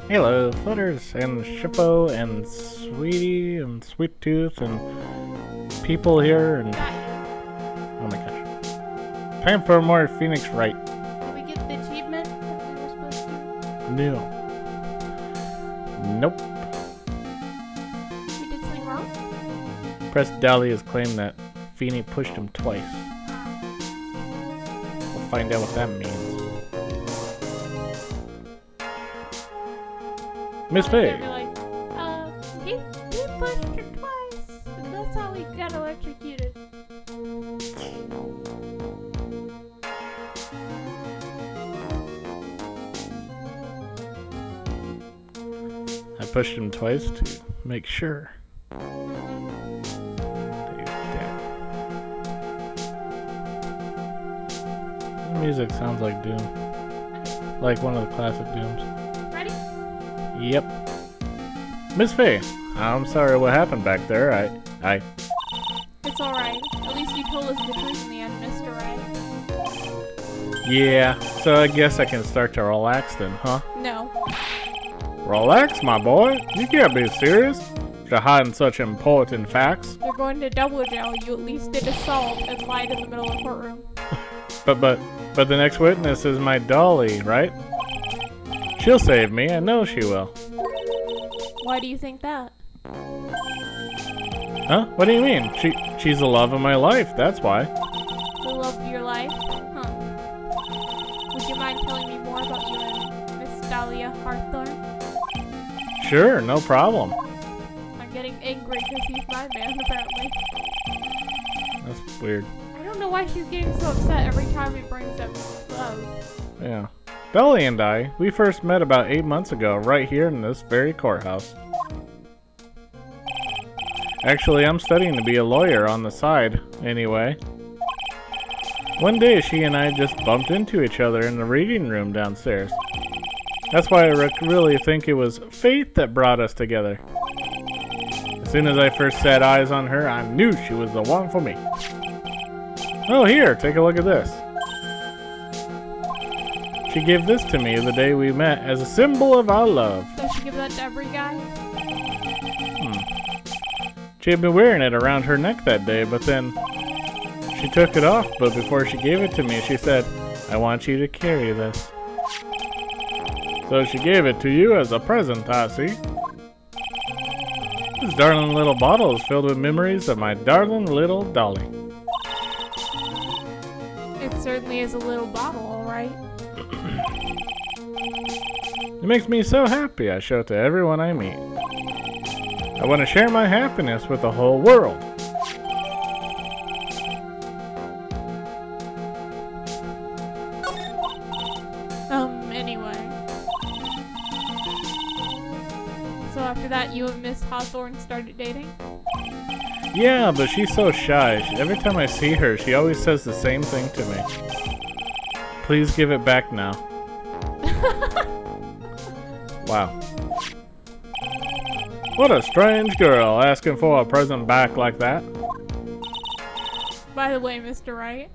Hello, Flutters and Shippo and Sweetie and Sweet Tooth and people here and oh my gosh. Time for more Phoenix Wright. Did we get the achievement that we were supposed to? No. Nope. We did something wrong? Press Dahlia's claim that Feeny pushed him twice. We'll find out what that means. Miss Faye. They're like, he pushed her twice, and that's how he got electrocuted. I pushed him twice to make sure. The music sounds like Doom. Like one of the classic Dooms. Ready? Yep. Miss Faye, I'm sorry what happened back there. I... It's alright. At least you told us the truth in the end, Mr. Right. Yeah, so I guess I can start to relax then, huh? No. Relax, my boy. You can't be serious. You're hiding such important facts. You're going to double jail. You at least did assault and lied in the middle of the courtroom. But the next witness is my dolly, right? She'll save me. I know she will. Why do you think that? Huh? What do you mean? She's the love of my life. That's why. The love of your life? Huh. Would you mind telling me more about you and Miss Dahlia Harthorn? Sure, no problem. I'm getting angry because he's my man, apparently. That's weird. I don't know why she's getting so upset every time he brings up love. Yeah. Dolly and I, we first met about 8 months ago, right here in this very courthouse. Actually, I'm studying to be a lawyer on the side, anyway. One day, she and I just bumped into each other in the reading room downstairs. That's why I really think it was fate that brought us together. As soon as I first set eyes on her, I knew she was the one for me. Oh, here, take a look at this. She gave this to me the day we met as a symbol of our love. Does she give that to every guy? She had been wearing it around her neck that day, but then she took it off. But before she gave it to me, she said, I want you to carry this. So she gave it to you as a present, I see. This darling little bottle is filled with memories of my darling little dolly. It certainly is a little bottle, alright. It makes me so happy I show it to everyone I meet. I want to share my happiness with the whole world. Anyway. So after that, you and Miss Hawthorne started dating? Yeah, but she's so shy. Every time I see her, she always says the same thing to me. Please give it back now. Wow. What a strange girl asking for a present back like that. By the way, Mr. Wright,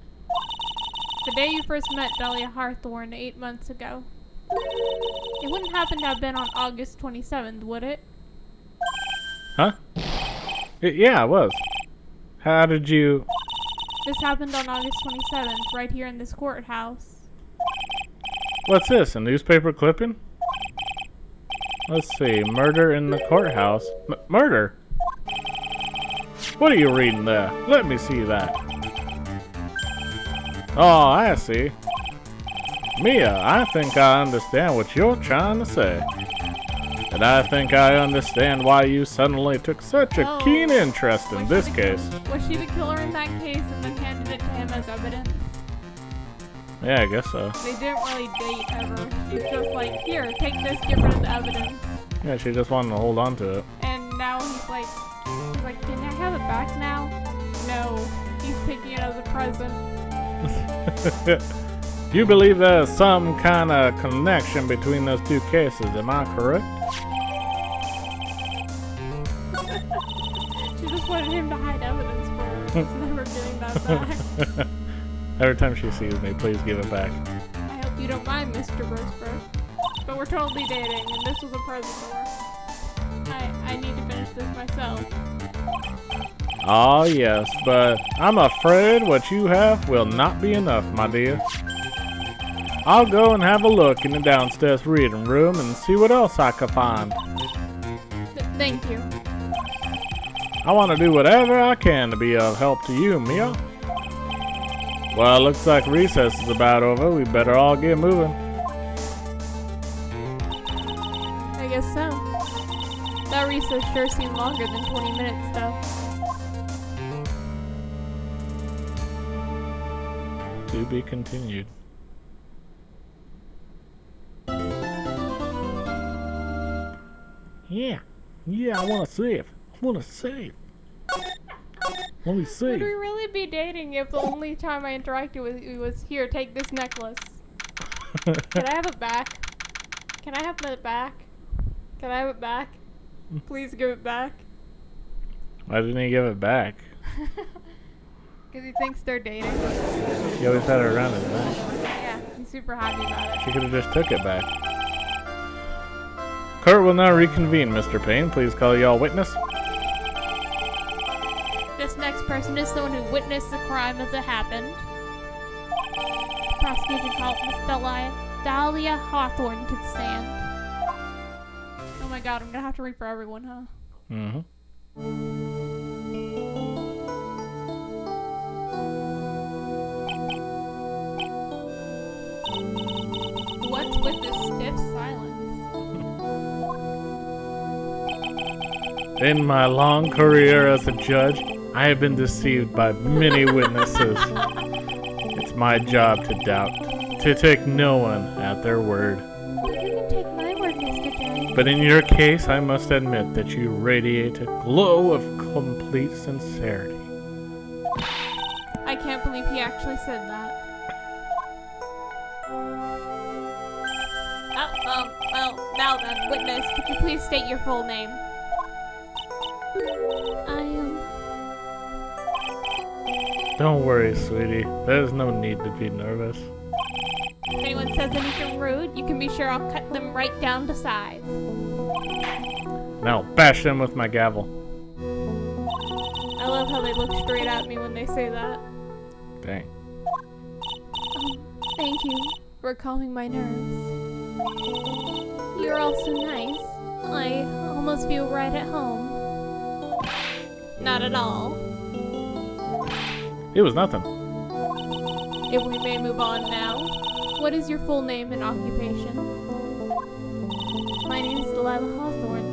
the day you first met Dahlia Harthorn 8 months ago, it wouldn't happen to have been on August 27th, would it? Huh? Yeah, it was. How did you... This happened on August 27th, right here in this courthouse. What's this, a newspaper clipping? Let's see, murder in the courthouse. Murder? What are you reading there? Let me see that. Oh, I see. Mia, I think I understand what you're trying to say. And I think I understand why you suddenly took such a keen interest in this case. Was she the killer in that case and then handed it to him as evidence? Yeah, I guess so. They didn't really date ever. She's just like, here, take this, get rid of the evidence. Yeah, she just wanted to hold on to it. And now he's like, can I have it back now? No, he's taking it as a present. You believe there's some kind of connection between those two cases, am I correct? She just wanted him to hide evidence for her. She's never getting that back. Every time she sees me, please give it back. I hope you don't mind, Mr. Bursper. but we're totally dating, and this was a present for her. I need to finish this myself. Ah, yes, but I'm afraid what you have will not be enough, my dear. I'll go and have a look in the downstairs reading room and see what else I can find. Thank you. I want to do whatever I can to be of help to you, Mia. Well, looks like recess is about over. We better all get moving. I guess so. That recess sure seemed longer than 20 minutes, though. To be continued. Yeah, I want to save. Let me see. Would we really be dating if the only time I interacted with you was, here, take this necklace? Can I have it back? Can I have it back? Can I have it back? Please give it back. Why didn't he give it back? Because he thinks they're dating. He always had it around his neck. Yeah, he's super happy about it. She could have just took it back. Court will now reconvene, Mr. Payne. Please call y'all witness. This next person is someone who witnessed the crime as it happened. Prosecution calls Miss Dahlia Hawthorne to the stand. Oh my god, I'm gonna have to read for everyone, huh? Mm-hmm. What's with this stiff silence? In my long career as a judge, I have been deceived by many witnesses. It's my job to doubt, to take no one at their word. You can take my word, Mr. J. But in your case, I must admit that you radiate a glow of complete sincerity. I can't believe he actually said that. Well, now then, witness, could you please state your full name? Don't worry, sweetie. There's no need to be nervous. If anyone says anything rude, you can be sure I'll cut them right down to size. Now, bash them with my gavel. I love how they look straight at me when they say that. Dang. Thank you for calming my nerves. You're all so nice. I almost feel right at home. Not at all. It was nothing. If we may move on now, what is your full name and occupation? My name is Delilah Hawthorne.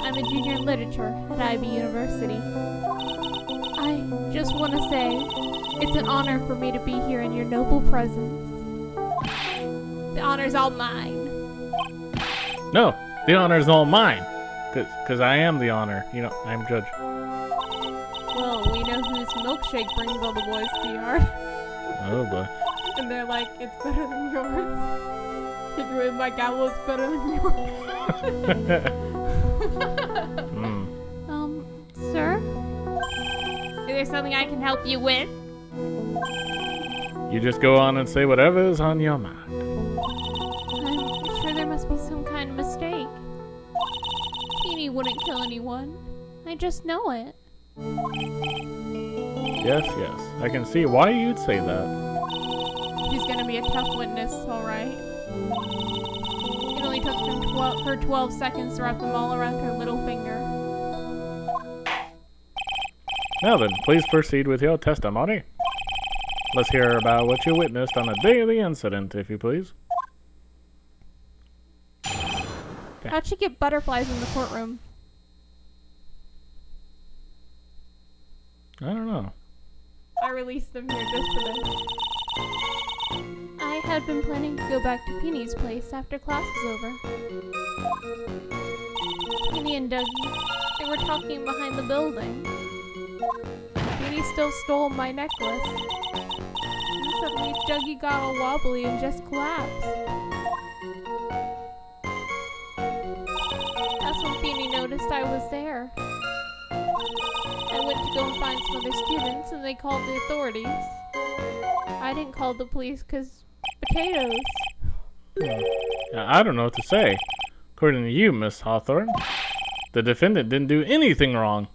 I'm a junior in literature at IB University. I just want to say, it's an honor for me to be here in your noble presence. The honor's all mine. No, the honor's all mine. Because I am the honor. You know, I'm judge. Well, we know whose milkshake brings all the boys to the yard. Oh, boy. And they're like, it's better than yours. Hit you with my gavel, it's better than yours. Sir? Is there something I can help you with? You just go on and say whatever is on your mind. I'm sure there must be some kind of mistake. Peony wouldn't kill anyone. I just know it. Yes. I can see why you'd say that. She's gonna be a tough witness, alright. It only took her 12 seconds to wrap them all around her little finger. Now then, please proceed with your testimony. Let's hear about what you witnessed on the day of the incident, if you please. How'd she get butterflies in the courtroom? I don't know. I released them here just for this. I had been planning to go back to Peony's place after class was over. Peony and Dougie, they were talking behind the building. Peony still stole my necklace. And suddenly Dougie got all wobbly and just collapsed. That's when Peony noticed I was there. I went to go and find some other students and they called the authorities. I didn't call the police because potatoes. I don't know what to say. According to you, Miss Hawthorne, the defendant didn't do anything wrong.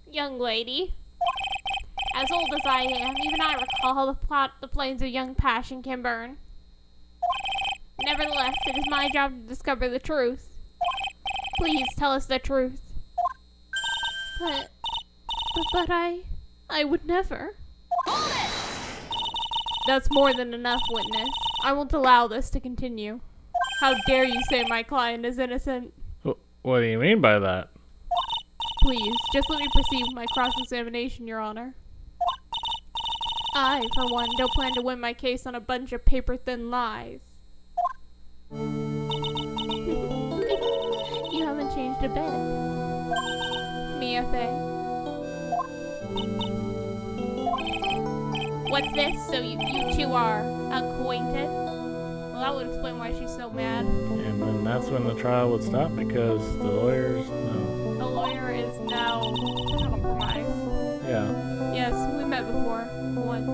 Young lady, as old as I am, even I recall how the flames of young passion can burn. Nevertheless, it is my job to discover the truth. Please tell us the truth. But I would never. That's more than enough, witness. I won't allow this to continue. How dare you say my client is innocent? What do you mean by that? Please, just let me proceed with my cross-examination, Your Honor. I, for one, don't plan to win my case on a bunch of paper-thin lies. You haven't changed a bit. Mia Fey. What's this? So you two are acquainted? Well, that would explain why she's so mad. And then that's when the trial would stop because the lawyers know. The lawyer is now compromised. Yeah. Yes, we met before. Once.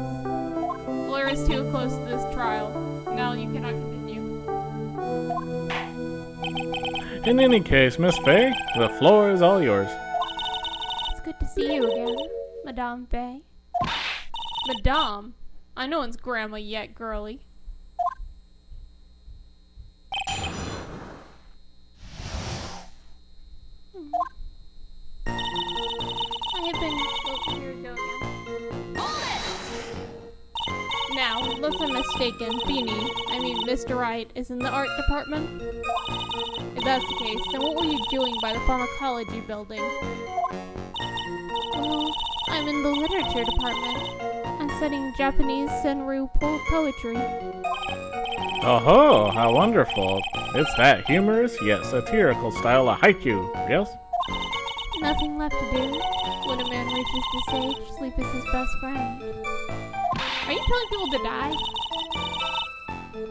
The lawyer is too close to this trial. Now you cannot continue. In any case, Miss Fey, the floor is all yours. It's good to see you again, Madame Fey. Madame? I know one's grandma yet, girly. I have been... Oh, here we go again. Now, unless I'm mistaken, Mr. Wright is in the art department? If that's the case, then what were you doing by the pharmacology building? Well, I'm in the literature department. I'm studying Japanese senryu poetry. Oh-ho, how wonderful. It's that humorous yet satirical style of haiku, yes? Nothing left to do. When a man reaches this age, sleep is his best friend. Are you telling people to die?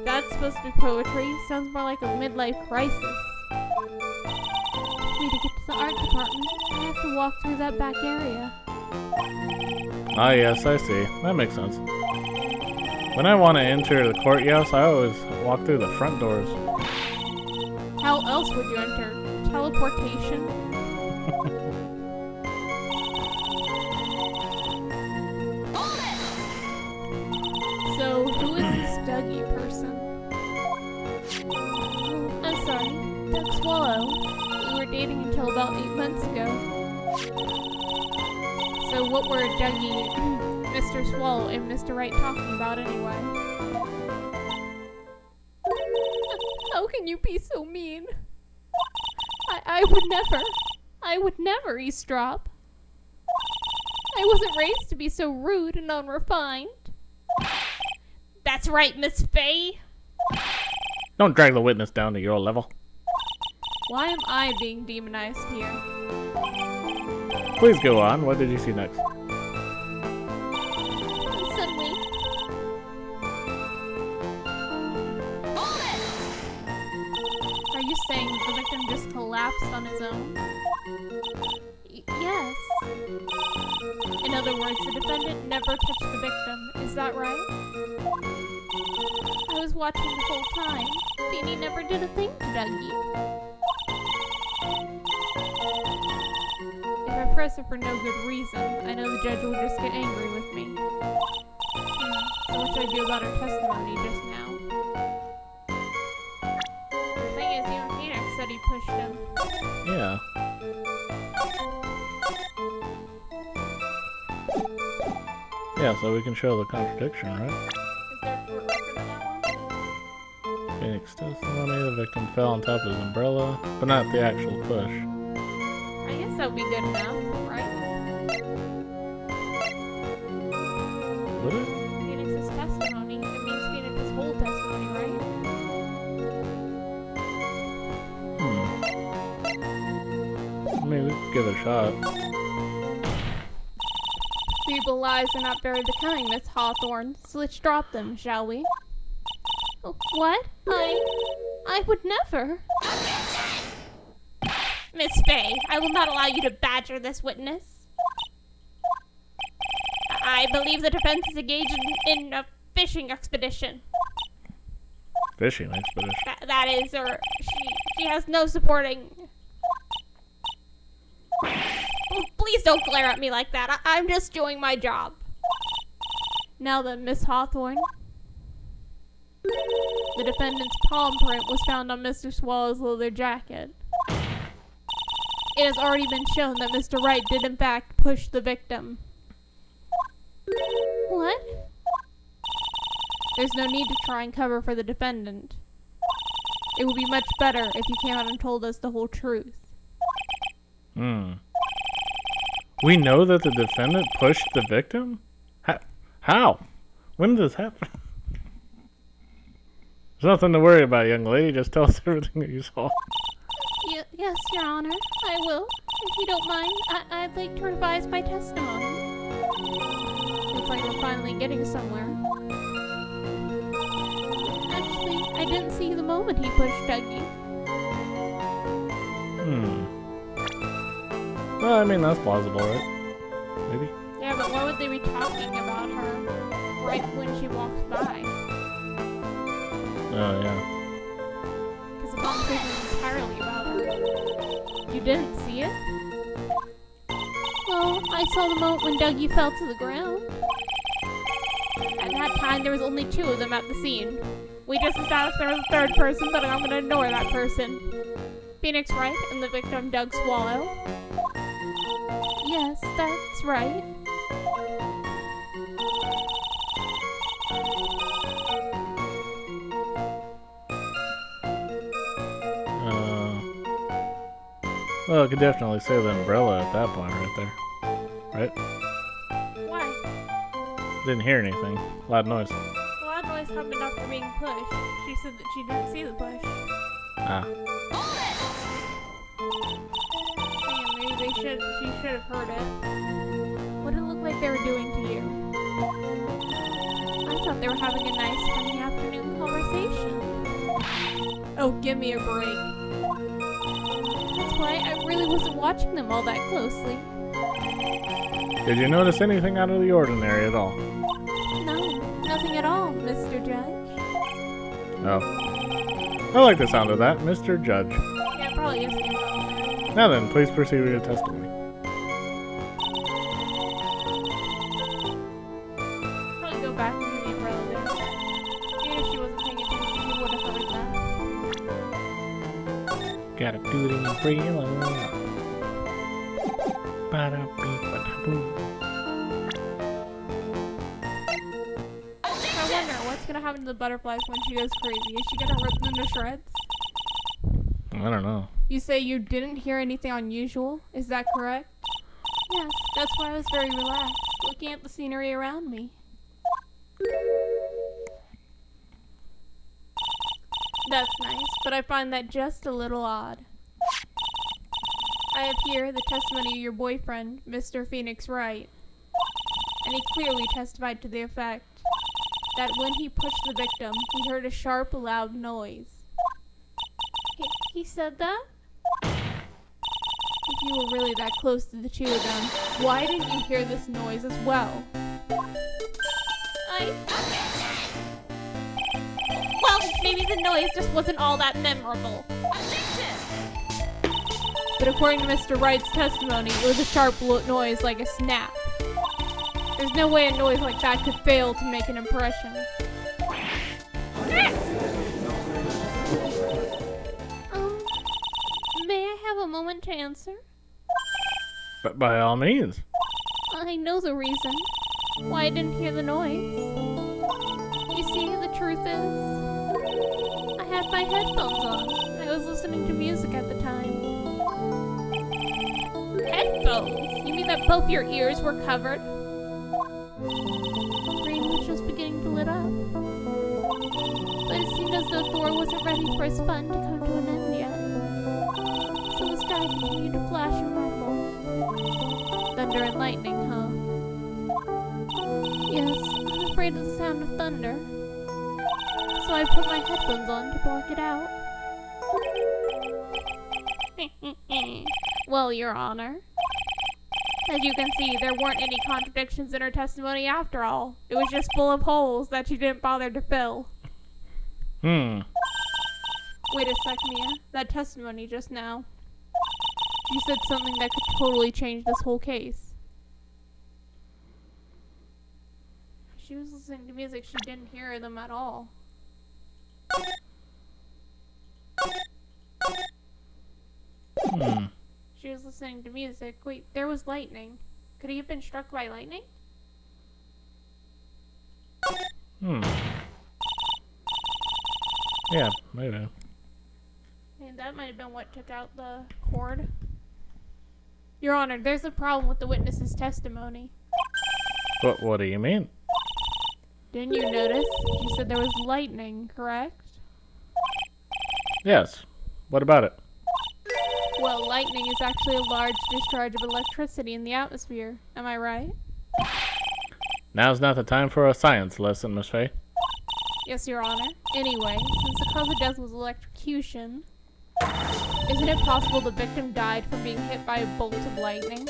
That's supposed to be poetry. Sounds more like a midlife crisis. For me to get to the art department, I have to walk through that back area. Ah yes, I see. That makes sense. When I want to enter the courthouse, I always walk through the front doors. How else would you enter? Teleportation? So, who is this Dougie person? Oh, I'm sorry. Doug Swallow. We were dating until about 8 months ago. So what were Dougie, Mr. Swallow, and Mr. Wright talking about anyway? How can you be so mean? I would never eavesdrop. I wasn't raised to be so rude and unrefined. That's right, Miss Fey. Don't drag the witness down to your level. Why am I being demonized here? Please go on. What did you see next? Suddenly... Are you saying the victim just collapsed on his own? Yes. In other words, the defendant never touched the victim. Is that right? I was watching the whole time. Beanie never did a thing to Dougie. If I press it for no good reason, I know the judge will just get angry with me. So what should I do about her testimony just now? The thing is, even Phoenix said he pushed him. Yeah. Yeah, so we can show the contradiction, right? Is there a court record of that one? Phoenix testimony, the victim fell on top of his umbrella, but not the actual push. I guess that would be good enough, right? Would it? Phoenix's testimony. It means Phoenix's whole testimony, right? I mean, we could give it a shot. Feeble lies are not very becoming, Miss Hawthorne, so let's drop them, shall we? Oh, what? I would never. Miss Fey, I will not allow you to badger this witness. I believe the defense is engaged in a fishing expedition. Fishing expedition. That is, or she has no supporting. Please don't glare at me like that. I'm just doing my job. Now then, Miss Hawthorne. The defendant's palm print was found on Mr. Swallow's leather jacket. It has already been shown that Mr. Wright did in fact push the victim. What? There's no need to try and cover for the defendant. It would be much better if you came out and told us the whole truth. We know that the defendant pushed the victim? How? When did this happen? There's nothing to worry about, young lady. Just tell us everything that you saw. Yes, Your Honor. I will. If you don't mind, I'd like to revise my testimony. Looks like we're finally getting somewhere. Actually, I didn't see the moment he pushed Dougie. Well, I mean, that's plausible, right? Maybe. Yeah, but why would they be talking about her right when she walks by? Oh, yeah. Because the conversation is entirely about her. You didn't see it? Well, I saw the moment when Dougie fell to the ground. At that time, there was only 2 of them at the scene. We just established there was a 3rd person, but I'm going to ignore that person. Phoenix Wright and the victim, Doug Swallow. Yes, that's right. Well, I could definitely say the umbrella at that point right there. Right? Why? Didn't hear anything. Loud noise. Loud noise happened after being pushed. She said that she didn't see the push. Ah. Damn, maybe she should have heard it. What did it look like they were doing to you? I thought they were having a nice, funny afternoon conversation. Oh, give me a break. That's why I really wasn't watching them all that closely. Did you notice anything out of the ordinary at all? No, nothing at all, Mr. Judge. Oh. I like the sound of that, Mr. Judge. Yeah, it probably is. Now then, please proceed with your testimony. Probably go back into the umbrella there. Even if she wasn't paying attention, she would have heard that. Gotta do it in the umbrella. Ba-da-bee-ba-da-boo. I wonder what's gonna happen to the butterflies when she goes crazy. Is she gonna rip them to shreds? I don't know. You say you didn't hear anything unusual? Is that correct? Yes, that's why I was very relaxed, looking at the scenery around me. That's nice, but I find that just a little odd. I have here the testimony of your boyfriend, Mr. Phoenix Wright, and he clearly testified to the effect that when he pushed the victim, he heard a sharp, loud noise. He said that? If you were really that close to the 2 of them, why didn't you hear this noise as well? Well, maybe the noise just wasn't all that memorable. But according to Mr. Wright's testimony, it was a sharp noise like a snap. There's no way a noise like that could fail to make an impression. May I have a moment to answer? But by all means. I know the reason why I didn't hear the noise. You see, the truth is, I had my headphones on. I was listening to music at the time. Headphones? You mean that both your ears were covered? The rain was just beginning to lit up. But it seemed as though Thor wasn't ready for his fun to come to an end yet. So the sky continued to flash and ripple. Thunder and lightning, huh? Yes, I'm afraid of the sound of thunder. So I put my headphones on to block it out. Well, Your Honor, As you can see, there weren't any contradictions in her testimony after all. It was just full of holes that she didn't bother to fill. Hmm. Wait a sec, Mia. That testimony just now. You said something that could totally change this whole case. She was listening to music. She didn't hear them at all. Hmm. She was listening to music. Wait, there was lightning. Could he have been struck by lightning? Hmm. Yeah, maybe. And that might have been what took out the cord. Your Honor, there's a problem with the witness's testimony. What do you mean? Didn't you notice? You said there was lightning, correct? Yes. What about it? Well, lightning is actually a large discharge of electricity in the atmosphere. Am I right? Now's not the time for a science lesson, Miss Faye. Yes, Your Honor. Anyway, since the cause of death was electrocution, isn't it possible the victim died from being hit by a bolt of lightning?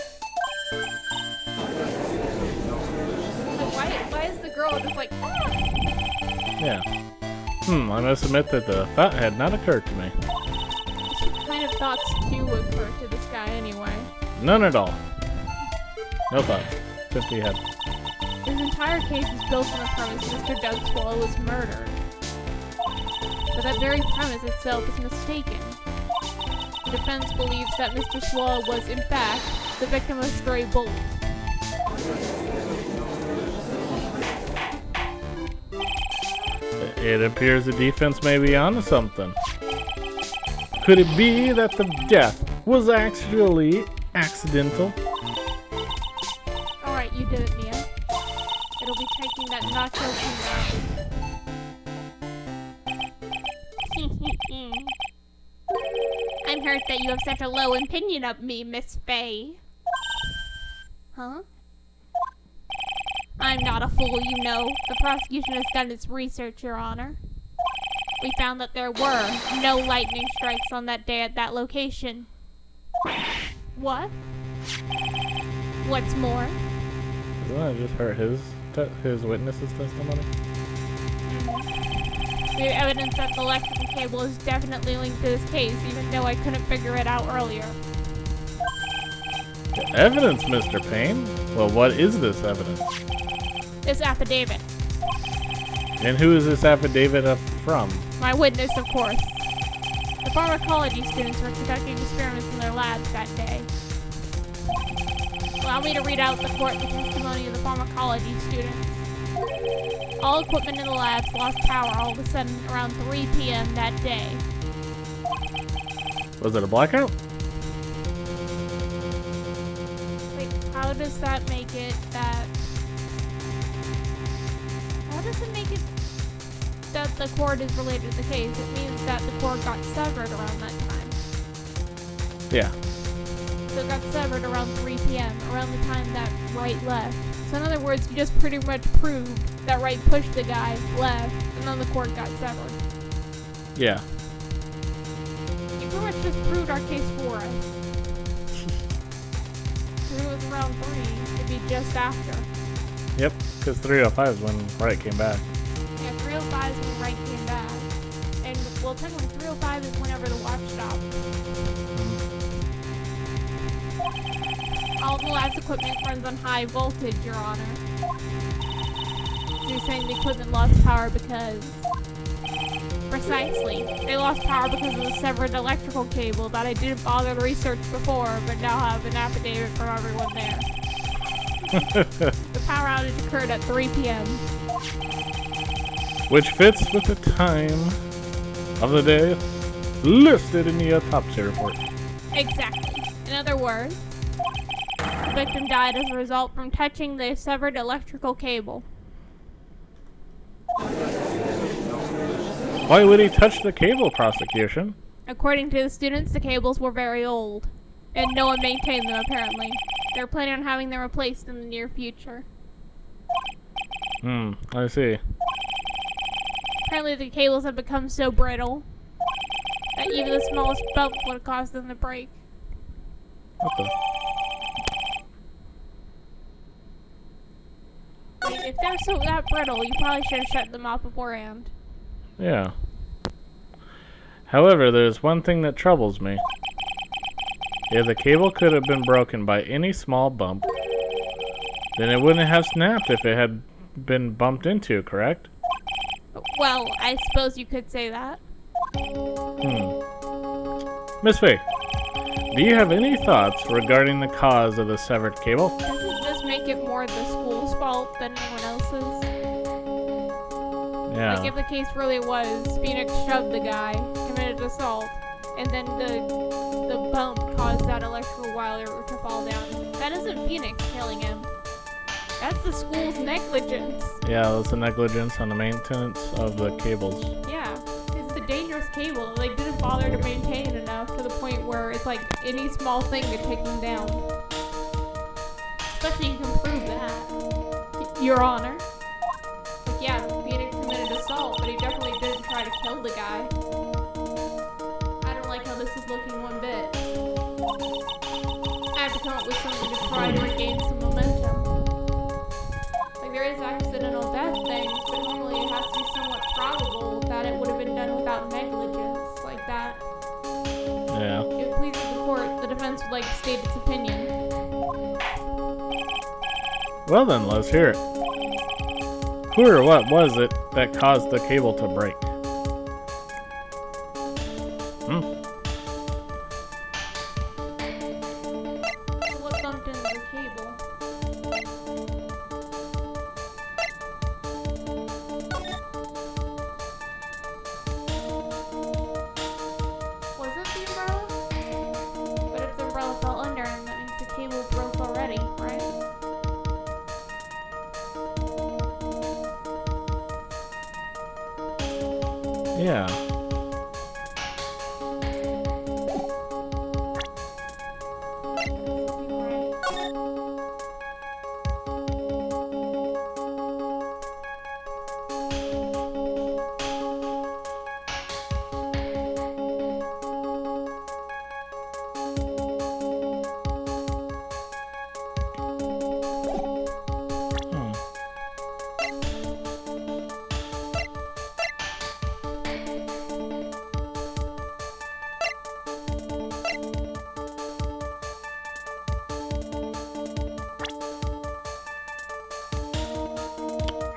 Why is the girl just like... Yeah. I must admit that the thought had not occurred to me. What kind of thoughts do occur to this guy anyway? None at all. No thoughts. Simply head. His entire case is built on the premise Mr. Doug Swallow was murdered. But that very premise itself is mistaken. The defense believes that Mr. Swallow was, in fact, the victim of a stray bullet. It appears the defense may be onto something. Could it be that the death was actually accidental? Alright, you did it, Mia. It'll be taking that nacho cheese. I'm hurt that you have such a low opinion of me, Miss Faye. Huh? I'm not a fool, you know. The prosecution has done its research, Your Honor. We found that there were no lightning strikes on that day at that location. What? What's more? Doesn't that just hurt his witness's testimony? The evidence that the electrical cable is definitely linked to this case, even though I couldn't figure it out earlier. The evidence, Mr. Payne? Well, what is this evidence? This affidavit. And who is this affidavit up from? My witness, of course. The pharmacology students were conducting experiments in their labs that day. Allow me to read out the court the testimony of the pharmacology students. All equipment in the labs lost power all of a sudden around 3 p.m. that day. Was it a blackout? Wait, how does that make it that... How does it make it that the cord is related to the case? It means that the cord got severed around that time. Yeah. So it got severed around 3 p.m., around the time that Wright left. So in other words, you just pretty much proved that Wright pushed the guy, left, and then the cord got severed. Yeah. You pretty much just proved our case for us. If it was around 3, it'd be just after. Yep, because 305 is when Wright came back. Yeah, 305 is when Wright came back. And, well, technically 305 is whenever the watch stopped. All the lab's equipment runs on high voltage, Your Honor. So you're saying the equipment lost power because... Precisely. They lost power because of the severed electrical cable that I didn't bother to research before, but now have an affidavit from everyone there. The power outage occurred at 3 p.m. Which fits with the time of the day listed in the autopsy report. Exactly. In other words, the victim died as a result from touching the severed electrical cable. Why would he touch the cable, prosecution? According to the students, the cables were very old, and no one maintained them apparently. They're planning on having them replaced in the near future. I see. Apparently the cables have become so brittle that even the smallest bump would have caused them to break. What the? If they're so that brittle, you probably should have shut them off beforehand. Yeah. However, there's one thing that troubles me. If the cable could have been broken by any small bump, then it wouldn't have snapped if it had been bumped into, correct? Well, I suppose you could say that. Miss Faye, do you have any thoughts regarding the cause of the severed cable? Doesn't this make it more the school's fault than anyone else's? Yeah. Like, if the case really was Phoenix shoved the guy, committed assault, and then the bump caused that electrical wire to fall down, that isn't Phoenix killing him. That's the school's negligence. Yeah, that's the negligence on the maintenance of the cables. Yeah, it's a dangerous cable. They didn't bother to maintain it enough to the point where it's like any small thing could take them down. Especially you can prove that. Your Honor. Like, yeah, Phoenix committed assault, but he definitely didn't try to kill the guy. I don't like how this is looking one bit. I have to come up with something to try to regain some momentum. There is accidental death things, but normally it has to be somewhat probable that it would have been done without negligence, like that. Yeah. If it pleases the court, the defense would like to state its opinion. Well then, let's hear it. Who or what was it that caused the cable to break? So what bumped into the cable? Was it the umbrella? But if the umbrella fell under him, that means the cable broke already, right? Yeah.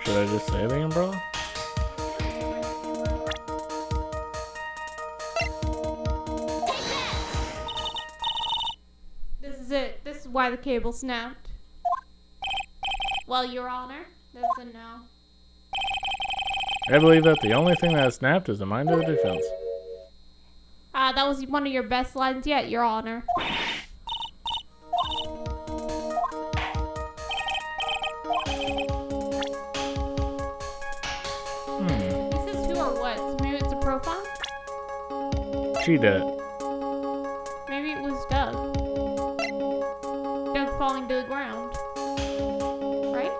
Should I just say the umbrella? This is it. This is why the cable snapped. Well, Your Honor, that's a no. I believe that the only thing that has snapped is the mind of the defense. That was one of your best lines yet, Your Honor. This is who or what? So maybe it's a profile? She did it. Maybe it was Doug. Doug falling to the ground. Right?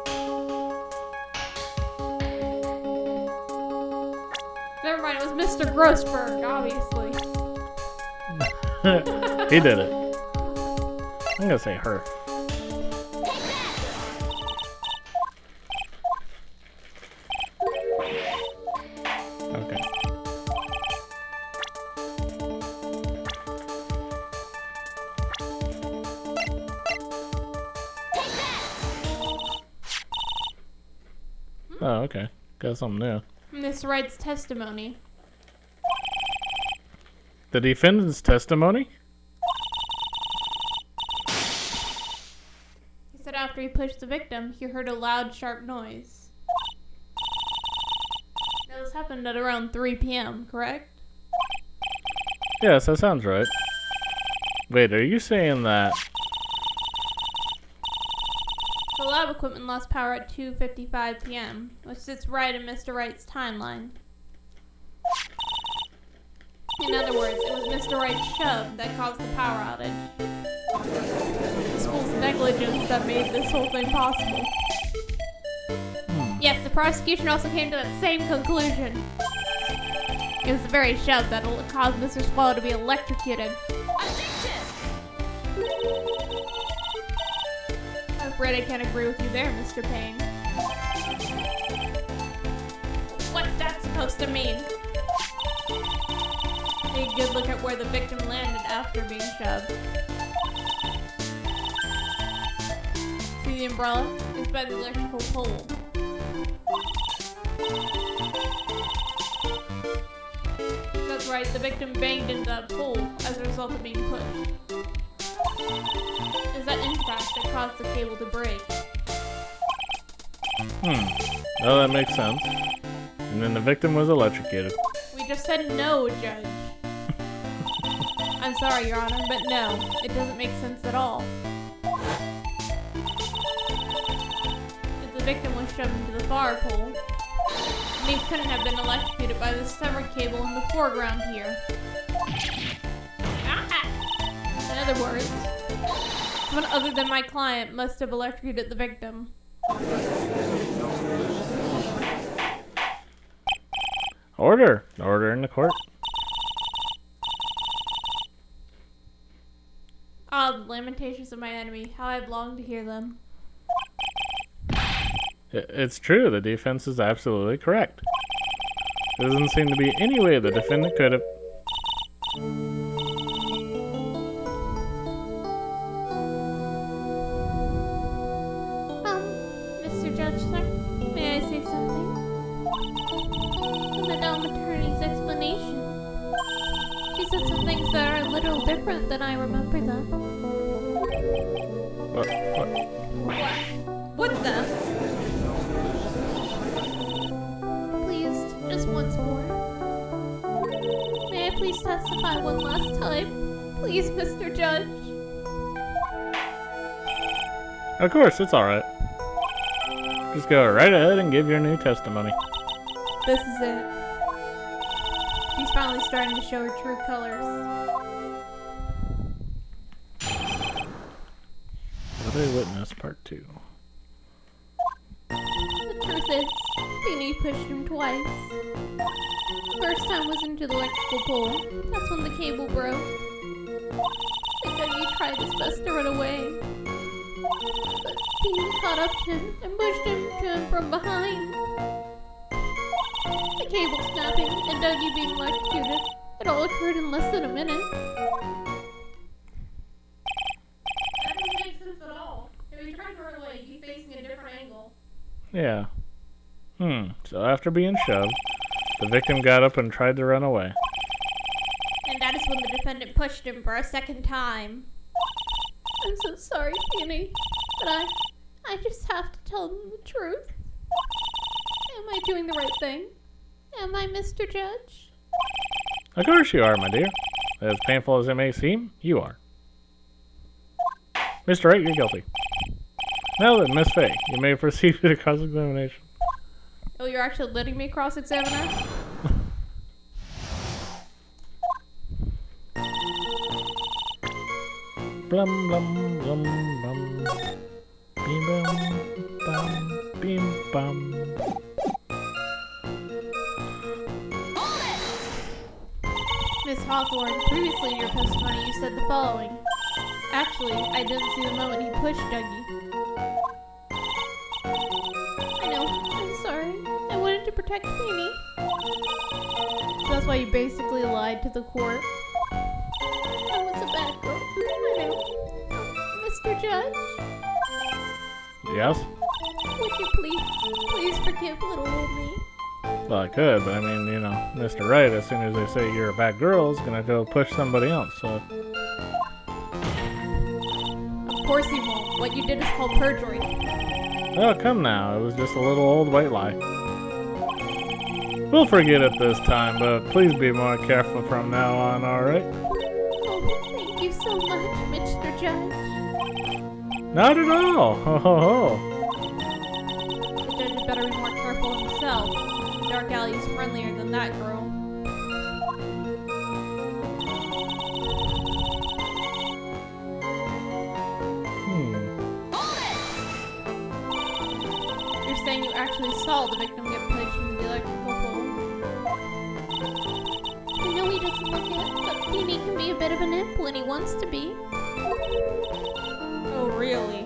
Never mind, it was Mr. Grossberg, obviously. He did it. I'm gonna say her. Okay. Oh, okay. Got something new. Miss Wright's testimony. The defendant's testimony? He said after he pushed the victim, he heard a loud, sharp noise. Now, this happened at around 3 p.m., correct? Yes, that sounds right. Wait, are you saying that? The lab equipment lost power at 2:55 p.m., which sits right in Mr. Wright's timeline. In other words, it was Mr. Wright's shove that caused the power outage. The school's negligence that made this whole thing possible. Yes, the prosecution also came to that same conclusion. It was the very shove that caused Mr. Swallow to be electrocuted. I'm afraid I can't agree with you there, Mr. Payne. What's that supposed to mean? Take a good look at where the victim landed after being shoved. See the umbrella? It's by the electrical pole. That's right, the victim banged into that pole as a result of being pushed. It was that impact that caused the cable to break. Well, that makes sense. And then the victim was electrocuted. We just said no, Judge. I'm sorry, Your Honor, but no, it doesn't make sense at all. If the victim was shoved into the far pole, and he couldn't have been electrocuted by the severed cable in the foreground here. In other words, someone other than my client must have electrocuted the victim. Order! Order in the court. Ah, the lamentations of my enemy. How I've longed to hear them. It's true, the defense is absolutely correct. There doesn't seem to be any way the defendant could have... Mr. Judge, sir, may I say something? The Madame Attorney's explanation. She said some things that are a little different than I remember them. What the? Please, just once more. May I please testify one last time? Please, Mr. Judge. Of course, it's alright. Just go right ahead and give your new testimony. This is it. She's finally starting to show her true colors. What I Witness Part 2. The truth is, Beanie pushed him twice. The first time was into the electrical pole. That's when the cable broke. And Dougie tried his best to run away. But Beanie caught up to him and pushed him to him from behind. The cable snapping and Dougie being electrocuted. It all occurred in less than a minute. That doesn't make sense at all. If he tried to run away, he'd be facing a different angle. Yeah. So after being shoved, the victim got up and tried to run away. And that is when the defendant pushed him for a second time. I'm so sorry, Beanie, but I just have to tell them the truth. Am I doing the right thing? Am I, Mr. Judge? Of course you are, my dear. As painful as it may seem, you are. Mr. Wright, you're guilty. Now then, Miss Faye, you may proceed with the cross-examination. Oh, you're actually letting me cross-examine her? Blum blum blum blum. Beam bum bum beam bum. Miss Hawthorne, previously in your testimony you said the following. Actually, I didn't see the moment he pushed Dougie. I know, I'm sorry. I wanted to protect Beanie. So that's why you basically lied to the court. I was a bad girl. I know. Mr. Judge, Yes? would you please forgive little old me? Well, I could, but I mean, you know, Mr. Wright, as soon as they say you're a bad girl, is gonna go push somebody else, so... Of course he won't. What you did is called perjury. Oh, come now. It was just a little old white lie. We'll forget it this time, but please be more careful from now on, alright? Oh, thank you so much, Mr. Judge. Not at all! Ho ho ho! The judge had better be more careful himself. The dark alley is friendlier than that girl. You're saying you actually saw the victim get pushed into the electrical pole? I know he doesn't look it, but Beanie can be a bit of an imp when he wants to be. Oh, really?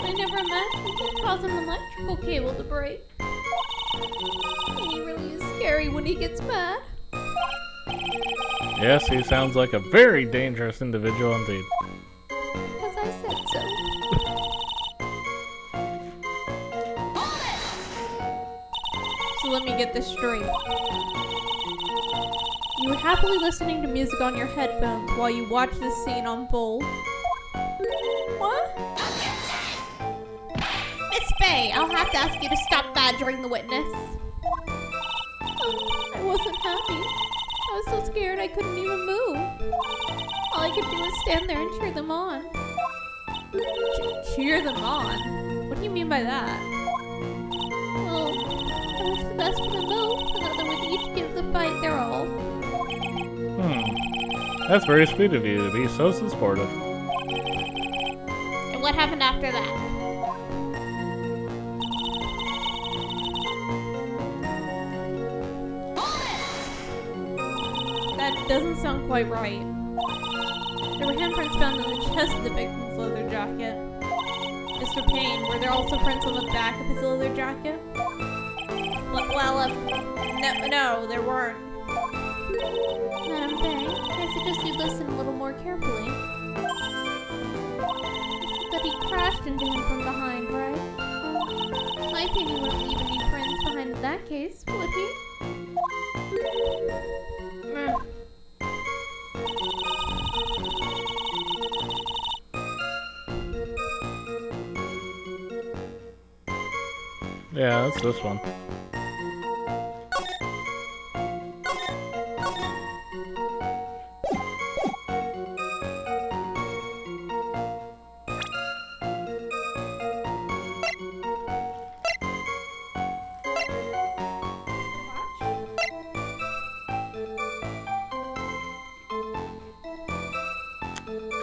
I never imagined cause an electrical cable to break. And he really is scary when he gets mad. Yes, he sounds like a very dangerous individual indeed. Because I said so. So let me get this straight. You were happily listening to music on your headphones while you watched this scene unfold. What? Miss Faye, I'll have to ask you to stop badgering the witness. I wasn't happy. I was so scared I couldn't even move. All I could do was stand there and cheer them on. Cheer them on? What do you mean by that? Well, I wish the best for them both, and that they would each give the fight their all. That's very sweet of you to be so supportive. And what happened after that? That doesn't sound quite right. There were handprints found on the chest of the victim's leather jacket. Mr. Payne, were there also prints on the back of his leather jacket? Well, no, there weren't. Madam Faye, I suggest you listen a little more carefully. It's that he crashed into him from behind, right? My opinion wouldn't leave any prints behind in that case, would he? Yeah, that's this one.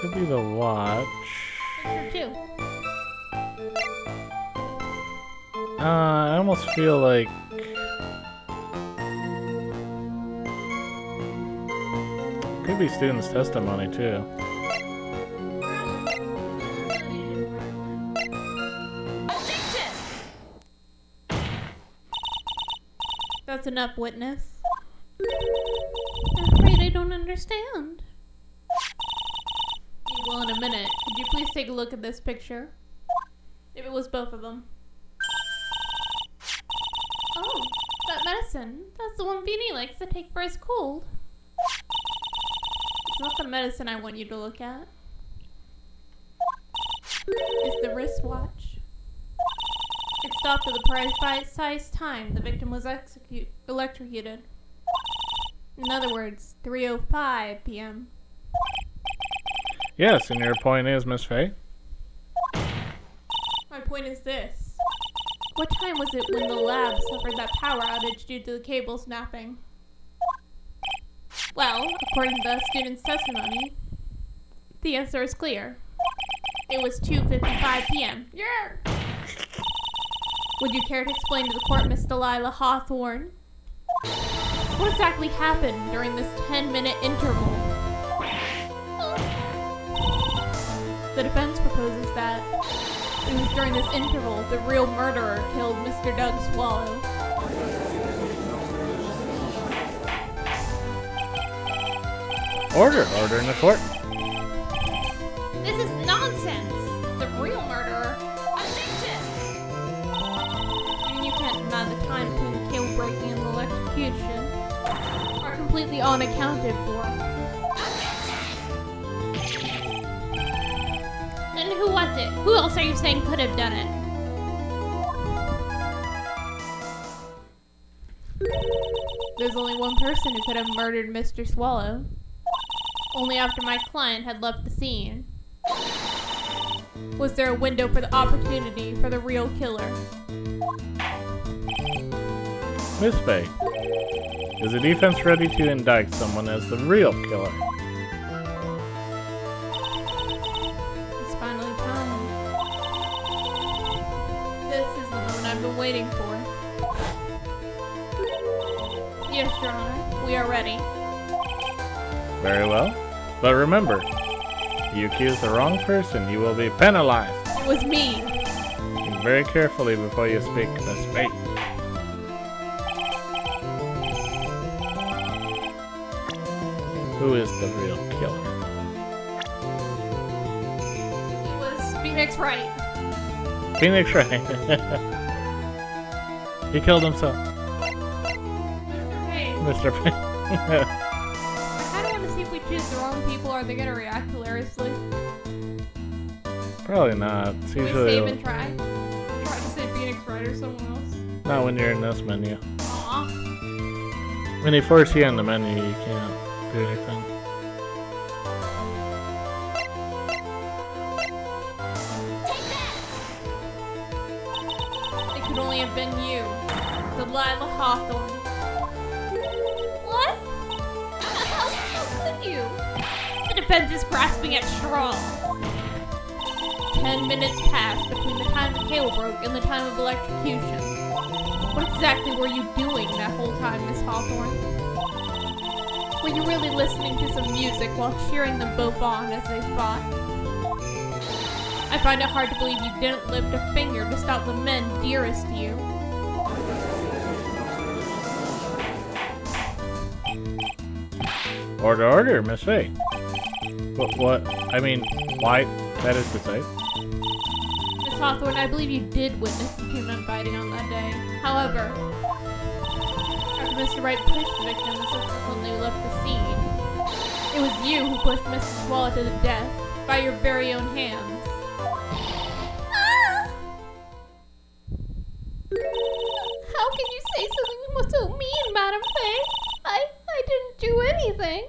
Could be the watch. Picture two. I almost feel like could be students' testimony too. That's enough, witness. I'm afraid I don't understand. You will in a minute. Could you please take a look at this picture? If it was both of them. Oh, that medicine. That's the one Beanie likes to take for his cold. It's not the medicine I want you to look at. It's the wristwatch. It stopped at the precise time the victim was electrocuted. In other words, 3:05 p.m. Yes, and your point is, Miss Faye? My point is this. What time was it when the lab suffered that power outage due to the cable snapping? Well, according to the student's testimony, the answer is clear. It was 2:55 p.m. Yeah! Would you care to explain to the court, Miss Delilah Hawthorne? What exactly happened during this 10-minute interval? The defense proposes that it was during this interval the real murderer killed Mr. Doug Swallow. Order in the court. This is nonsense! The real murderer. Objection! You can't deny the time between the cable breaking and the electrocution are completely unaccounted for. Then who was it? Who else are you saying could have done it? There's only one person who could have murdered Mr. Swallow. Only after my client had left the scene. Was there a window for the opportunity for the real killer? Miss Faye, is the defense ready to indict someone as the real killer? It's finally time. This is the moment I've been waiting for. Yes, Your Honor, we are ready. Very well. But remember, you accuse the wrong person, you will be penalized. It was me. very carefully before you speak, Miss Fate. Who is the real killer? It was Phoenix Wright. Phoenix Wright. He killed himself. Mr. Payne. I kind of want to see if we choose the wrong people, are they going to react hilariously? Probably not. It's Can we usually save and try? Try to say Phoenix Wright or someone else. not when you're in this menu. Aw. When they force you in the menu, you can't do anything. It could only have been you. Delilah Hawthorne. What? How could you? The defense is grasping at straws. 10 minutes passed between the time the cable broke and the time of electrocution. What exactly were you doing that whole time, Miss Hawthorne? Were you really listening to some music while cheering them both on as they fought? I find it hard to believe you didn't lift a finger to stop the men dearest to you. Order, order, Miss Faye. What? I mean, why? That is to say. Miss Hawthorne, I believe you did witness the two men fighting on that day. However, after Mr. Wright pushed the victim and subsequently left the scene, it was you who pushed Mr. Swallow to the death by your very own hands. How can you say something so mean, Madam Faye? I didn't do anything.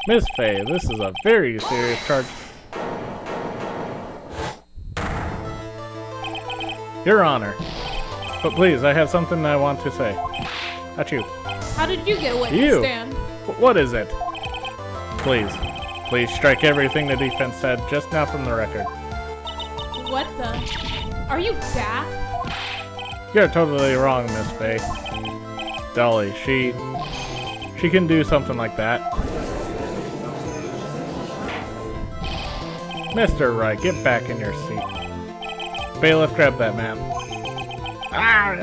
Miss Faye, this is a very serious charge. Your Honor. But please, I have something I want to say. At you. How did you get a witness You. stand? What is it? Please. Please strike everything the defense said just now from the record. What the? Are you daft? You're totally wrong, Miss Faye. Dolly, she can do something like that. Mr. Wright, get back in your seat. Bailiff, grab that man. Ah!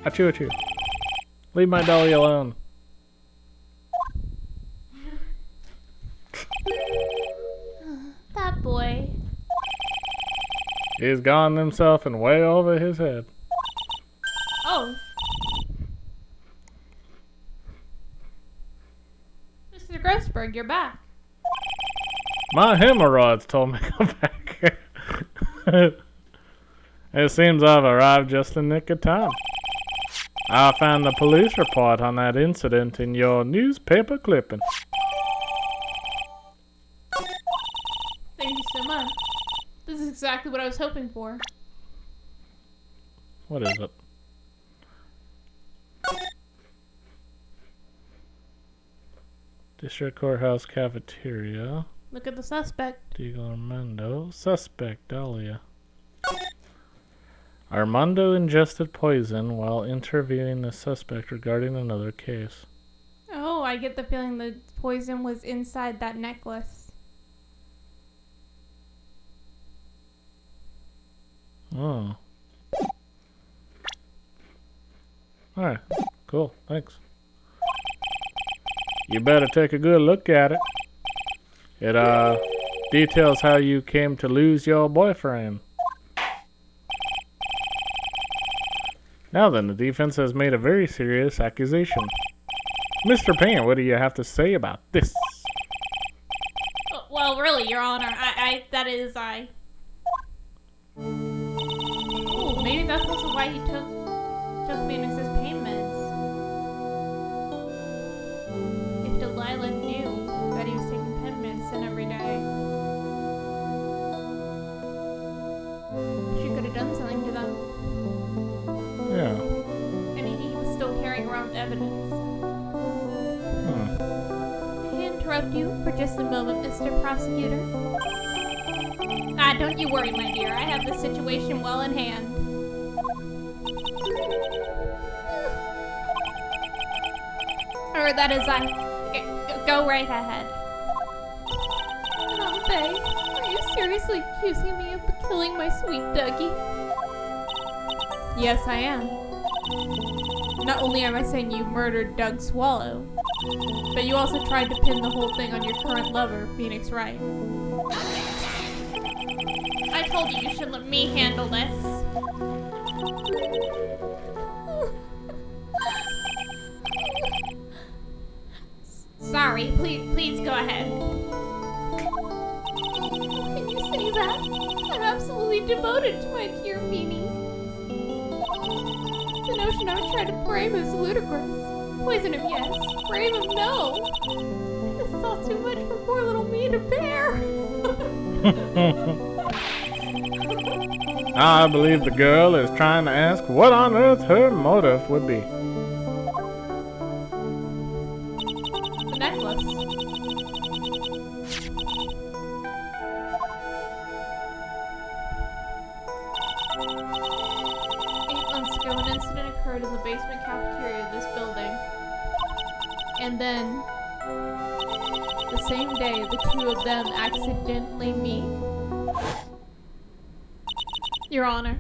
Achoo, achoo. Leave my dolly alone. That boy. He's gone himself and way over his head. Oh. Mr. Grossberg, you're back. My hemorrhoids told me to come back. It seems I've arrived just in the nick of time. I found the police report on that incident in your newspaper clipping. Thank you so much. This is exactly what I was hoping for. What is it? District Courthouse Cafeteria. Look at the suspect. Diego Armando. Suspect, Dahlia. Armando ingested poison while interviewing the suspect regarding another case. Oh, I get the feeling the poison was inside that necklace. Oh. Alright, cool, thanks. You better take a good look at it. It, details how you came to lose your boyfriend. Now then, the defense has made a very serious accusation. Mr. Payne, what do you have to say about this? Well, really, Your Honor, Oh, maybe that's also why he took Phoenix's pain meds. If Delilah knew that he was taking pain medicine every day, she could have done something to them. Yeah. I mean, he was still carrying around evidence. May I interrupt you for just a moment, Mr. Prosecutor? Don't you worry, my dear. I have the situation well in hand. Or that is, go right ahead. Faye, are you seriously accusing me of the killing my sweet Dougie? Yes, I am. Not only am I saying you murdered Doug Swallow, but you also tried to pin the whole thing on your current lover, Phoenix Wright. I told you should let me handle this. Sorry, please go ahead. Can you say that? I'm absolutely devoted to my dear Beanie. The notion I would try to frame him is ludicrous. Poison him, yes. Frame him, no. This is all too much for poor little me to bear. I believe the girl is trying to ask what on earth her motive would be. The necklace. 8 months ago, an incident occurred in the basement cafeteria of this building. And then, the same day, the two of them accidentally meet. Your Honor,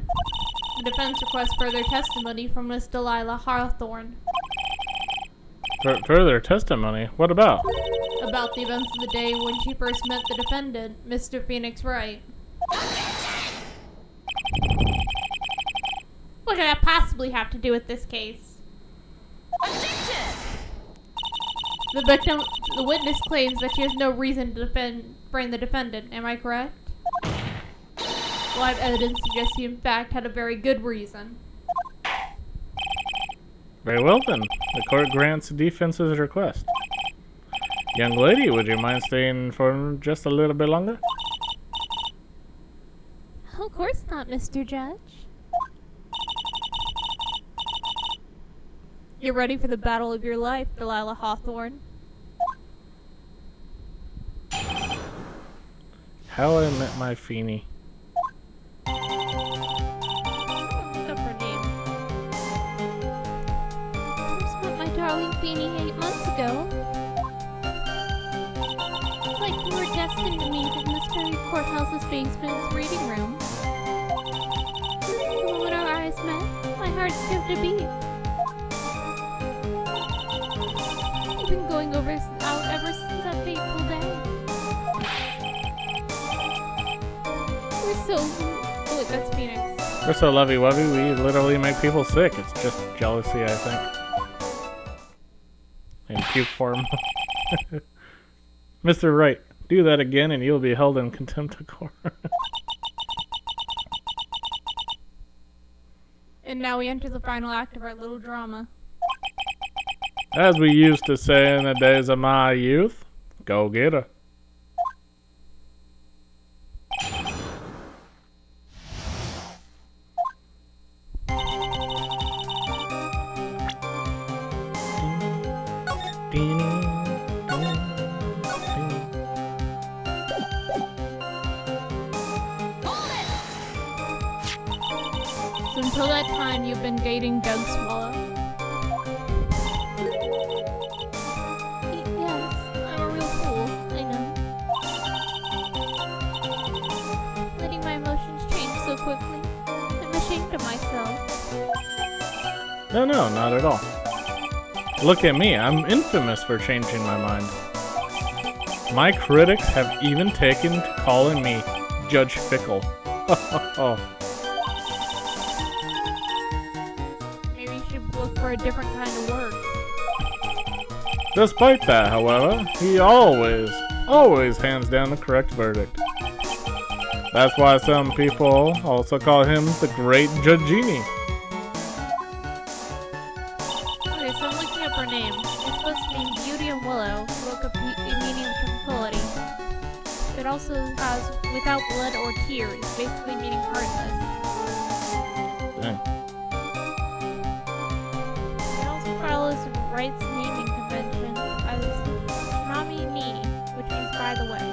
the defense requests further testimony from Miss Delilah Hawthorne. Further testimony? What about? About the events of the day when she first met the defendant, Mr. Phoenix Wright. What could that possibly have to do with this case? Objection! The witness claims that she has no reason to frame the defendant. Am I correct? Live evidence suggests he in fact had a very good reason. Very well then. The court grants the defense's request. Young lady, would you mind staying for just a little bit longer? Of course not, Mr. Judge. You're ready for the battle of your life, Delilah Hawthorne. How I met my Feeny. Up her name. First met my darling Feeny 8 months ago. It's like we were destined to meet in this very courthouse's basement's reading room. The moment our eyes met, my heart skipped a beat. We've been going out ever since that fateful day. We're so... Oh wait, that's Phoenix. We're so lovey-wovey, we literally make people sick. It's just jealousy, I think. In puke form. Mr. Wright, do that again and you'll be held in contempt of court. And now we enter the final act of our little drama. As we used to say in the days of my youth, go get her. So until that time, you've been dating Doug Swallow. Yes, I'm a real fool, I know. Letting my emotions change so quickly. I'm ashamed of myself. No, not at all. Look at me, I'm infamous for changing my mind. My critics have even taken to calling me Judge Fickle. Maybe you should look for a different kind of work. Despite that, however, he always hands down the correct verdict. That's why some people also call him the Great Judgini. Okay, so I'm looking up her name. It's supposed to mean beauty and willow. Look up meaning tranquility. It also has without blood or tears, basically meaning heartless. Dang. It also follows Wright's naming convention as Nami Ni, which means by the way.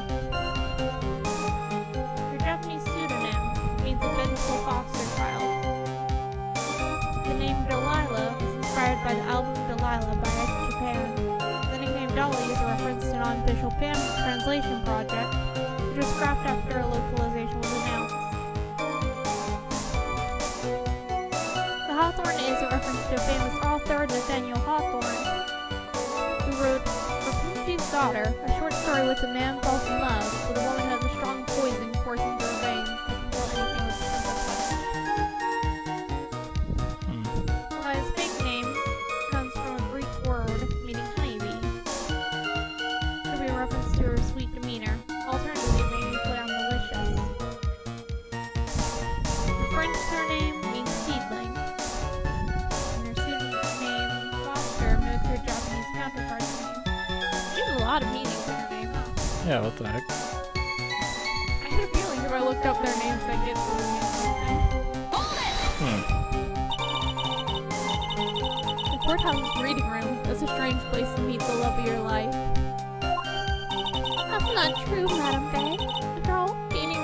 Her Japanese pseudonym means a vengeful foster child. The name Delilah was inspired by the album Delilah by Japan. The nickname Dolly is a reference to an unofficial fan translation project, which was scrapped after a localization was announced. Hawthorne is a reference to famous author Nathaniel Hawthorne, who wrote Rapunzel's Daughter, a short story with a man falls in love with a woman who has a strong poison coursing through her veins that can kill anything with a simple touch. While his fake name comes from a Greek word meaning honeybee, could be a reference to her sweet demeanor. Alternatively, maybe play on malicious. Her French surname means seedling, and her student name Foster mimics her Japanese counterpart's name. She has a lot of meanings in her name, huh? Yeah, what the heck? I had a feeling if I looked up their names, I'd get some interesting. The courthouse's reading room is a strange place to meet the love of your life. That's not true, Madam Faye. After all, Beanie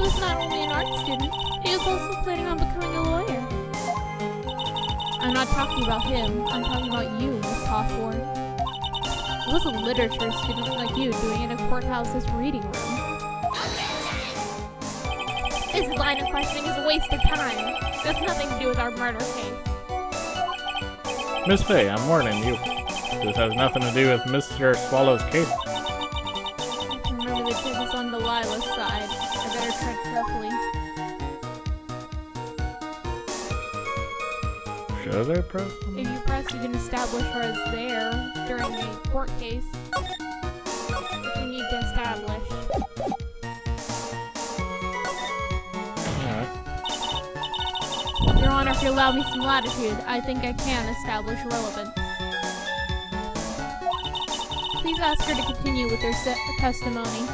was not only an art student, he was also planning on becoming a lawyer. I'm not talking about him, I'm talking about you, Miss Hawthorne. It was a literature student like you doing in a courthouse's reading room. This line of questioning is a waste of time. It has nothing to do with our murder case. Miss Faye, I'm warning you. This has nothing to do with Mr. Swallow's case. Remember the kid is on Delilah's side. I better tread carefully. Should I press them? If you press, you can establish her as there during a court case. If you need to establish. Alright. Your Honor, if you allow me some latitude, I think I can establish relevance. Please ask her to continue with her testimony.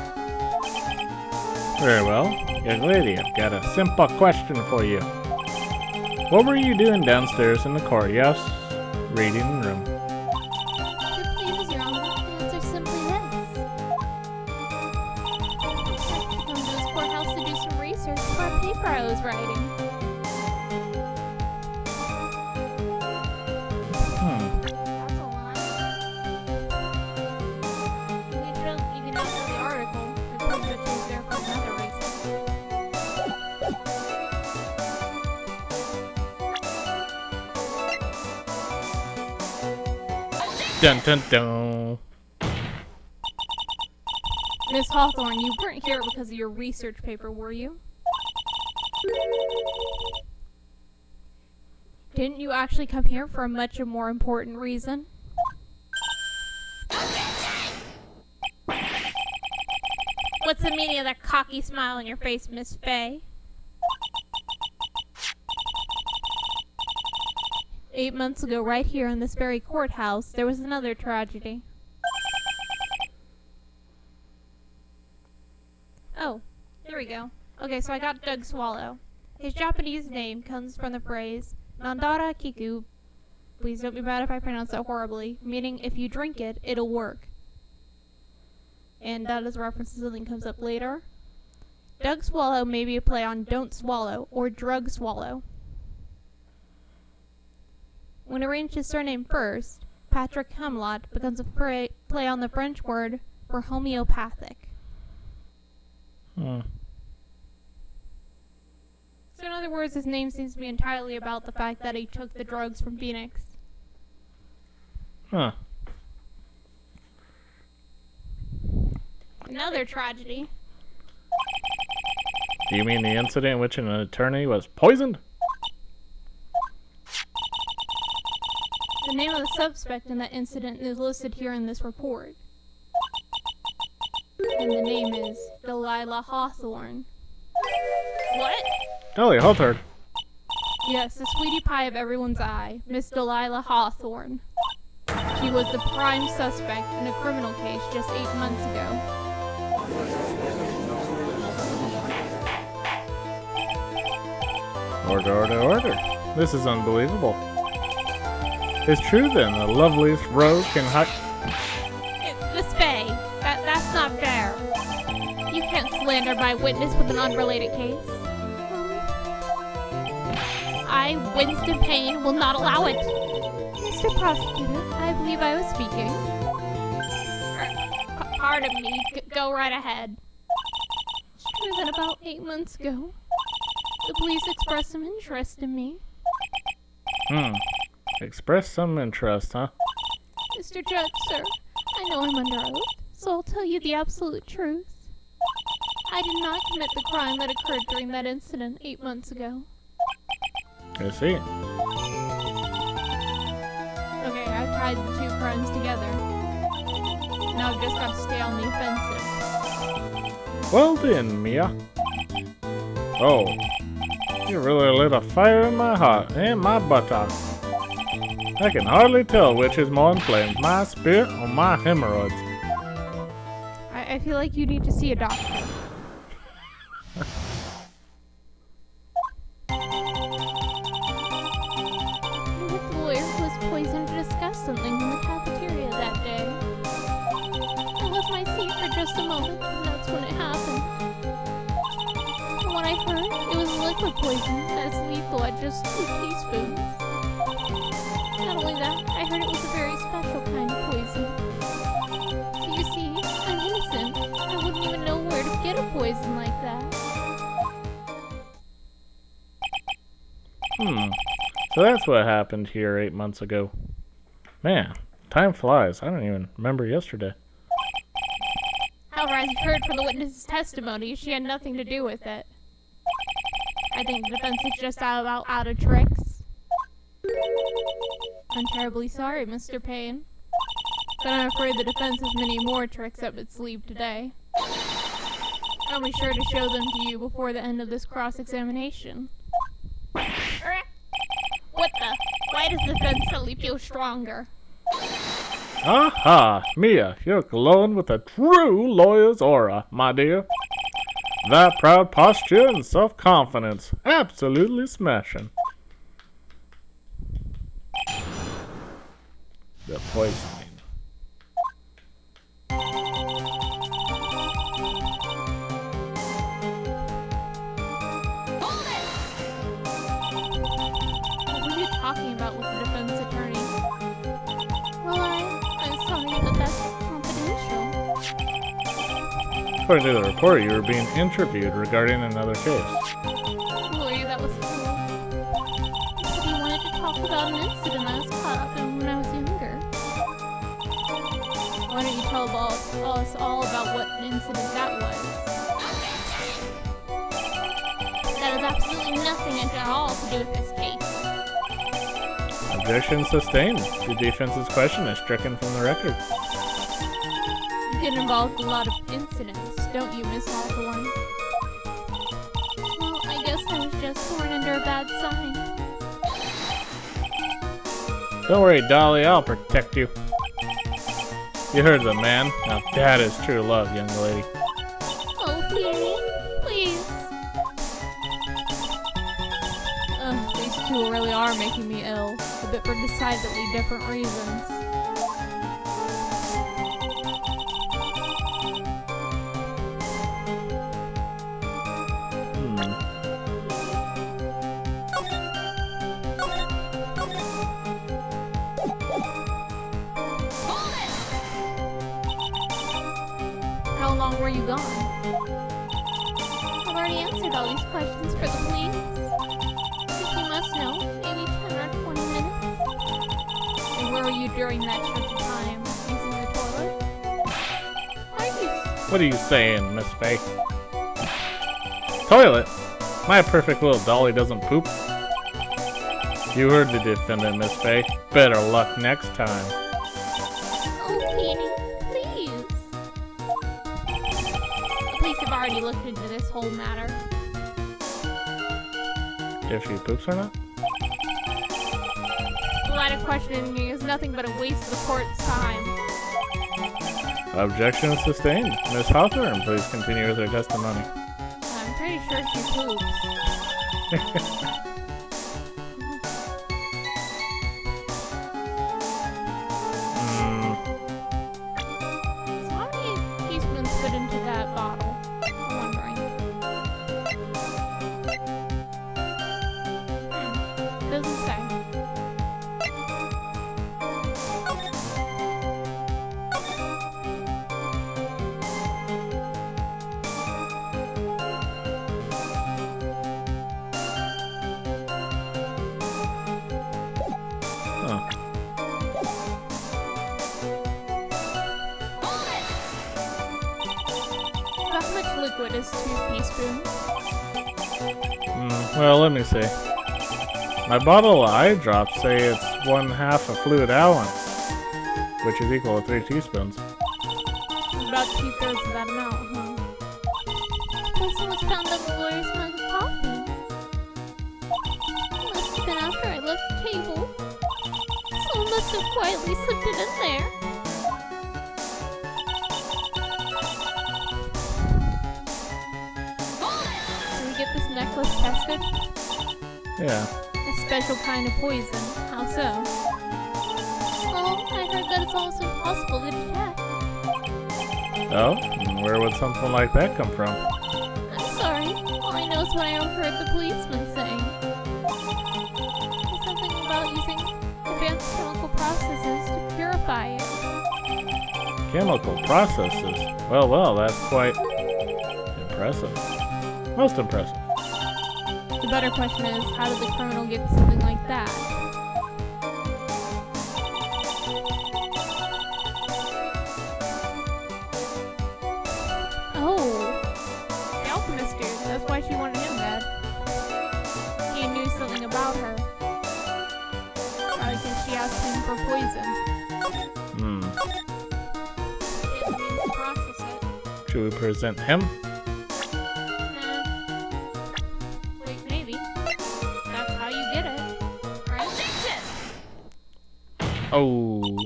Very well. Young lady, I've got a simple question for you. What were you doing downstairs in the courthouse reading room? Please, Your Honor, the answer is simply this. I come to this courthouse to do some research for a paper I was writing. That's a lie. You can ask for the article to prove that she was there for another reason. Dun dun dun. Miss Hawthorne, you weren't here because of your research paper, were you? Didn't you actually come here for a much more important reason? What's the meaning of that cocky smile on your face, Miss Faye? 8 months ago, right here in this very courthouse, there was another tragedy. Oh, there we go. Okay, so I got Doug Swallow. His Japanese name comes from the phrase Nandara Kiku. Please don't be mad if I pronounce that horribly, meaning if you drink it, it'll work. And that is a reference to something that comes up later. Doug Swallow may be a play on don't swallow or drug swallow. When arranged his surname first, Patrick Hemlot becomes a play on the French word for homeopathic. Hmm. So in other words, his name seems to be entirely about the fact that he took the drugs from Phoenix. Huh. Another tragedy. Do you mean the incident in which an attorney was poisoned? The name of the suspect in that incident is listed here in this report. And the name is Delilah Hawthorne. What? Dolly Hawthorne. Yes, the sweetie pie of everyone's eye, Miss Delilah Hawthorne. She was the prime suspect in a criminal case just 8 months ago. Order, order, order. This is unbelievable. It's true then, the loveliest rogue can hide. Miss Faye, that's not fair. You can't slander my witness with an unrelated case. I, Winston Payne, will not allow it. Mr. Prosecutor, I believe I was speaking. Pardon me, go right ahead. It's true that about 8 months ago, The police expressed some interest in me. Express some interest, huh? Mr. Judge, sir, I know I'm under oath, so I'll tell you the absolute truth. I did not commit the crime that occurred during that incident 8 months ago. I see. Okay, I've tied the two crimes together. Now I've just got to stay on the offensive. Well then, Mia. Oh, you really lit a fire in my heart and my buttocks. I can hardly tell which is more inflamed, my spirit or my hemorrhoids. I feel like you need to see a doctor. I met the lawyer who was poisoned to discuss something in the cafeteria that day. I left my seat for just a moment, and that's when it happened. From what I heard, it was liquid poison that's lethal at just 2 teaspoons. Not only that, I heard it was a very special kind of poison. So you see, I'm innocent. I wouldn't even know where to get a poison like that. So that's what happened here 8 months ago. Man, time flies. I don't even remember yesterday. However, as you heard from the witness's testimony, she had nothing to do with it. I think the defense is just out of tricks. I'm terribly sorry, Mr. Payne. But I'm afraid the defense has many more tricks up its sleeve today. I'll be sure to show them to you before the end of this cross-examination. What the? Why does the defense suddenly feel stronger? Aha! Mia, you're glowing with a true lawyer's aura, my dear. That proud posture and self-confidence. Absolutely smashing. The poisoning. Hold it! What were you talking about with the defense attorney? Well, I'm sorry, but that's confidential. According to the report, you were being interviewed regarding another case. The lawyer that was cool. He said he wanted to talk about an incident I was caught up in when I was younger. Why don't you tell us all about what incident that was? That has absolutely nothing at all to do with this case. Objection sustained. The defense's question is stricken from the record. You get involved in a lot of incidents, don't you, Miss Hawthorne? Well, I guess I was just born under a bad sign. Don't worry, Dolly, I'll protect you. You heard the man. Now that is true love, young lady. Oh, Peony, please. These two really are making me ill, but for decidedly different reasons. Hold it! How long were you gone? I've already answered all these questions for the police. If you must know, maybe 10 or 20 minutes. And where were you during that stretch of time? Using the toilet? Are you... What are you saying, Miss Faye? Toilet? My perfect little Dolly doesn't poop. You heard the defendant, Miss Faye. Better luck next time. Oh, Peony, please. The police have already looked into this whole matter. If she poops or not? The line of questioning is nothing but a waste of the court's time. Objection sustained. Miss Hawthorne, please continue with her testimony. I'm pretty sure she poops. So how many teaspoons fit into that bottle? I'm wondering. Doesn't say. liquid is 2 teaspoons. Well, let me see. My bottle of eye drops say it's 1/2 a fluid ounce, which is equal to 3 teaspoons. About 2/3 of that amount, huh? Poison was found on the lawyer's mug of coffee. It must have been after I left the table. Someone must have quietly slipped it in there. Can we get this necklace tested? Yeah. A special kind of poison. How so? Well, I heard that it's almost impossible to detect. Oh? Where would something like that come from? I'm sorry. All I know is what I overheard the policeman saying. It's something about using advanced chemical processes to purify it. Chemical processes? Well, that's quite impressive. Most impressive. The better question is, how did the criminal get something like that? Oh, the alchemist dude. That's why she wanted him dead. He knew something about her. Probably because she asked him for poison. It means to process it. Should we present him? Wait, maybe. That's how you get it, right? Objection! Oh.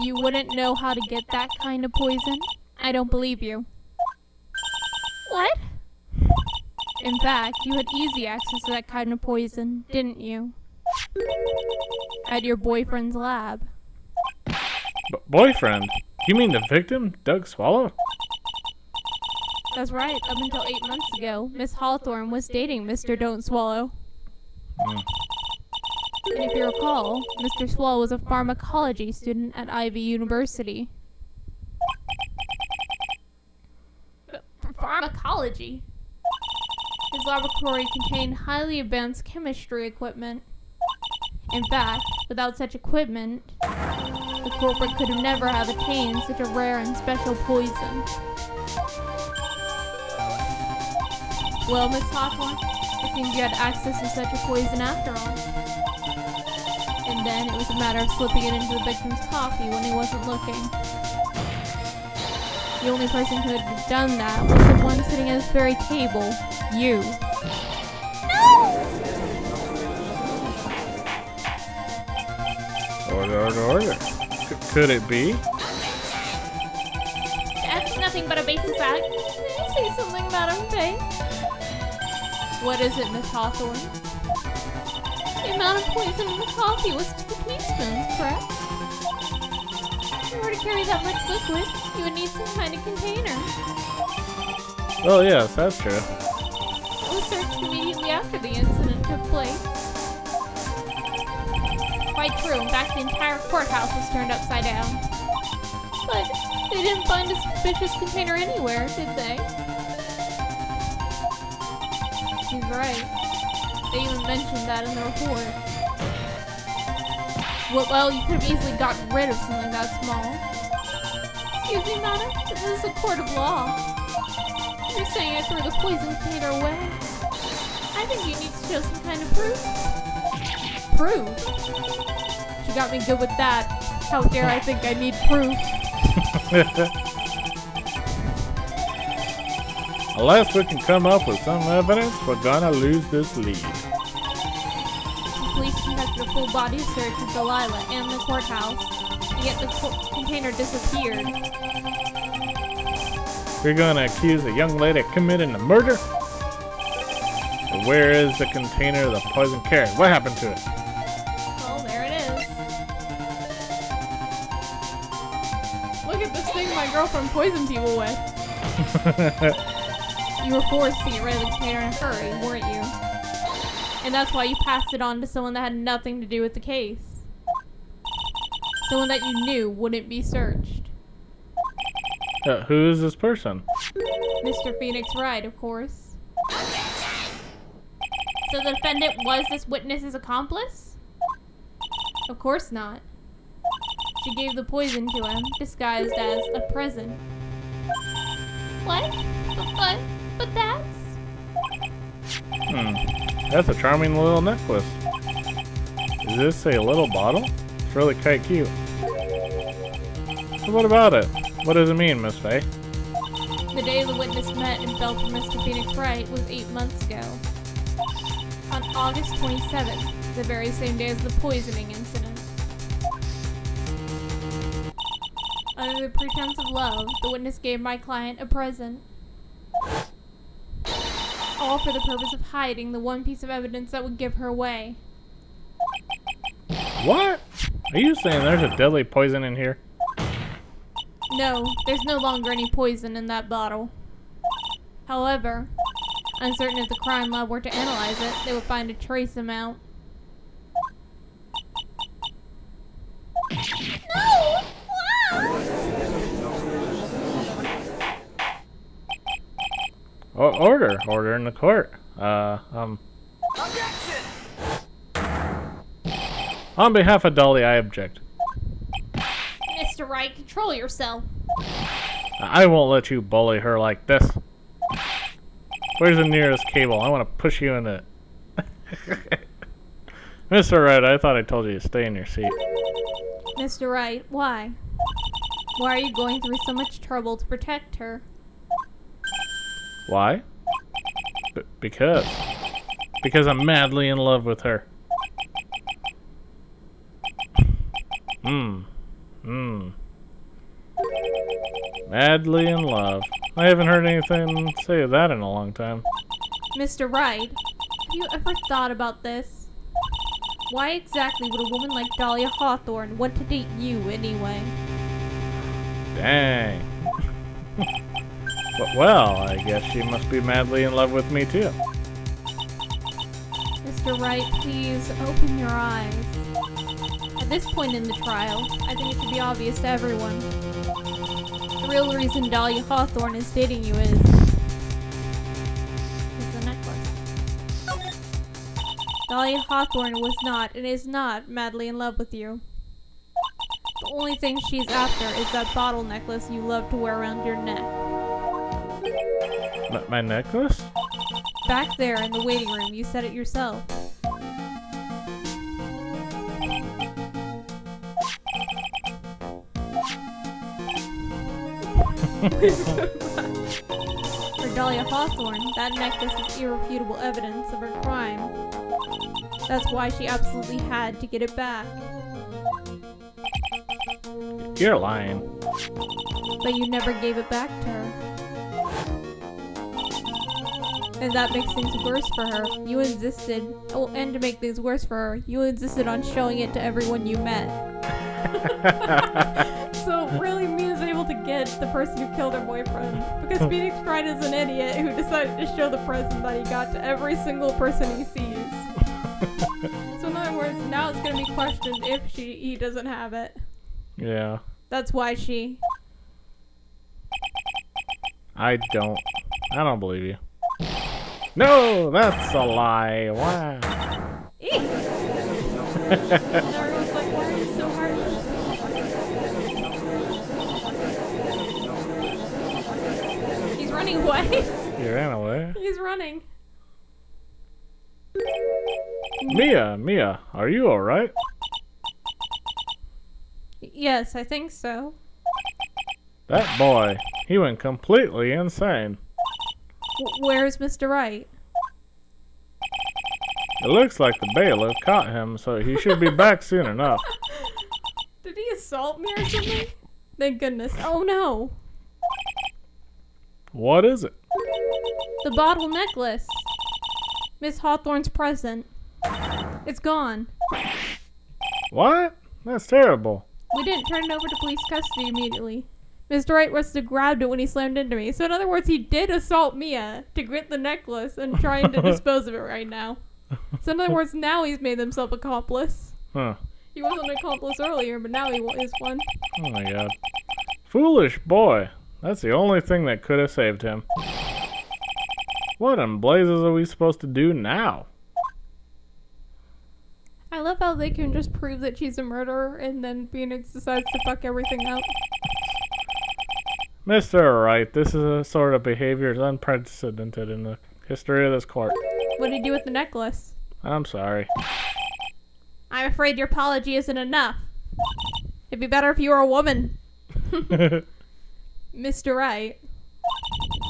You wouldn't know how to get that kind of poison? I don't believe you. What? In fact, you had easy access to that kind of poison, didn't you? At your boyfriend's lab. Boyfriend? You mean the victim, Doug Swallow? That's right, up until 8 months ago, Miss Hawthorne was dating Mr. Don't Swallow. And if you recall, Mr. Swallow was a pharmacology student at Ivy University. Pharmacology? His laboratory contained highly advanced chemistry equipment. In fact, without such equipment, the corporate could have never have attained such a rare and special poison. Well, Miss Hawthorne, it seems you had access to such a poison after all. And then it was a matter of slipping it into the victim's coffee when he wasn't looking. The only person who could have done that was the one sitting at this very table, you. Order. Could it be? That's nothing but a basis act. Say something, Madam Faye. What is it, Miss Hawthorne? The amount of poison in the coffee was 2 teaspoons, correct? If you were to carry that much liquid, you would need some kind of container. Oh, yes, that's true. It was searched immediately after the incident took place. Quite true. In fact, the entire courthouse was turned upside down. But they didn't find a suspicious container anywhere, did they? She's right. They even mentioned that in the report. Well, you could have easily gotten rid of something that small. Excuse me, madam, this is a court of law. You're saying I threw the poison container away. I think you need to show some kind of proof. Proof? She got me good with that. How dare I think I need proof? Unless we can come up with some evidence, we're gonna lose this lead. The police conducted a full body search of Delilah and the courthouse, yet the container disappeared. We're gonna accuse a young lady of committing a murder? But where is the container the poison carried? What happened to it? Well, there it is. Look at this thing my girlfriend poisoned people with. You were forced to get rid of the container in a hurry, weren't you? And that's why you passed it on to someone that had nothing to do with the case. Someone that you knew wouldn't be searched. Who is this person? Mr. Phoenix Wright, of course. So the defendant was this witness's accomplice? Of course not. She gave the poison to him, disguised as a present. What? But that's... That's a charming little necklace. Is this a little bottle? It's really quite cute. So what about it? What does it mean, Miss Faye? The day the witness met and fell for Mr. Phoenix Wright was 8 months ago. On August 27th, the very same day as the poisoning incident. Under the pretense of love, the witness gave my client a present. All for the purpose of hiding the one piece of evidence that would give her away. What? Are you saying there's a deadly poison in here? No, there's no longer any poison in that bottle. However, uncertain if the crime lab were to analyze it, they would find a trace amount. No! Order in the court. Objection! On behalf of Dolly, I object. Mr. Wright, control yourself. I won't let you bully her like this. Where's the nearest cable? I want to push you in it. Mr. Wright, I thought I told you to stay in your seat. Mr. Wright, why? Why are you going through so much trouble to protect her? Why? Because I'm madly in love with her. Madly in love. I haven't heard anything say that in a long time. Mr. Wright, have you ever thought about this? Why exactly would a woman like Dahlia Hawthorne want to date you anyway? Dang. Well, I guess she must be madly in love with me too. Mr. Wright, please open your eyes. At this point in the trial, I think it should be obvious to everyone. The real reason Dahlia Hawthorne is dating you is the necklace. Dahlia Hawthorne was not and is not madly in love with you. The only thing she's after is that bottle necklace you love to wear around your neck. My necklace? Back there in the waiting room, you said it yourself. For Dahlia Hawthorne, that necklace is irrefutable evidence of her crime. That's why she absolutely had to get it back. You're lying. But you never gave it back to her. And that makes things worse for her. You insisted, and to make things worse for her, you insisted on showing it to everyone you met. So really me is able to get the person who killed her boyfriend. Because Phoenix Wright is an idiot who decided to show the present that he got to every single person he sees. So in other words, now it's going to be questioned if he doesn't have it. Yeah. That's why she... I don't believe you. No, that's a lie. Wow. Eek! And everyone's like, why are you so heartless? He's running away. He ran away. He's running. Mia, are you alright? Yes, I think so. That boy, he went completely insane. Where's Mr. Wright? It looks like the bailiff caught him, so he should be back soon enough. Did he assault me or something? Thank goodness. Oh no. What is it? The bottle necklace. Miss Hawthorne's present. It's gone. What? That's terrible. We didn't turn it over to police custody immediately. Mr. Wright must have grabbed it when he slammed into me. So in other words, he did assault Mia to get the necklace and trying to dispose of it right now. So in other words, now he's made himself accomplice. Huh. He wasn't an accomplice earlier, but now he is one. Oh my god. Foolish boy. That's the only thing that could have saved him. What in blazes are we supposed to do now? I love how they can just prove that she's a murderer and then Phoenix decides to fuck everything up. Mr. Wright, this is a sort of behavior is unprecedented in the history of this court. What did you do with the necklace? I'm sorry. I'm afraid your apology isn't enough. It'd be better if you were a woman. Mr. Wright,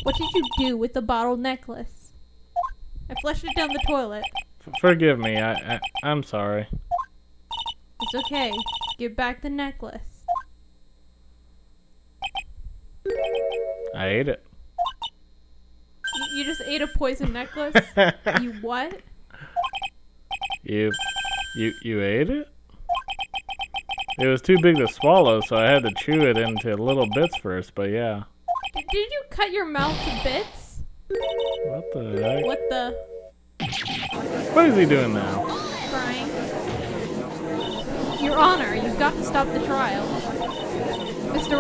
what did you do with the bottle necklace? I flushed it down the toilet. Forgive me, I'm sorry. It's okay. Give back the necklace. I ate it. You just ate a poison necklace? You what? You ate it? It was too big to swallow, so I had to chew it into little bits first, but yeah. Did you cut your mouth to bits? What the heck? What the? What is he doing now? Crying. Your Honor, you've got to stop the trial. Mr.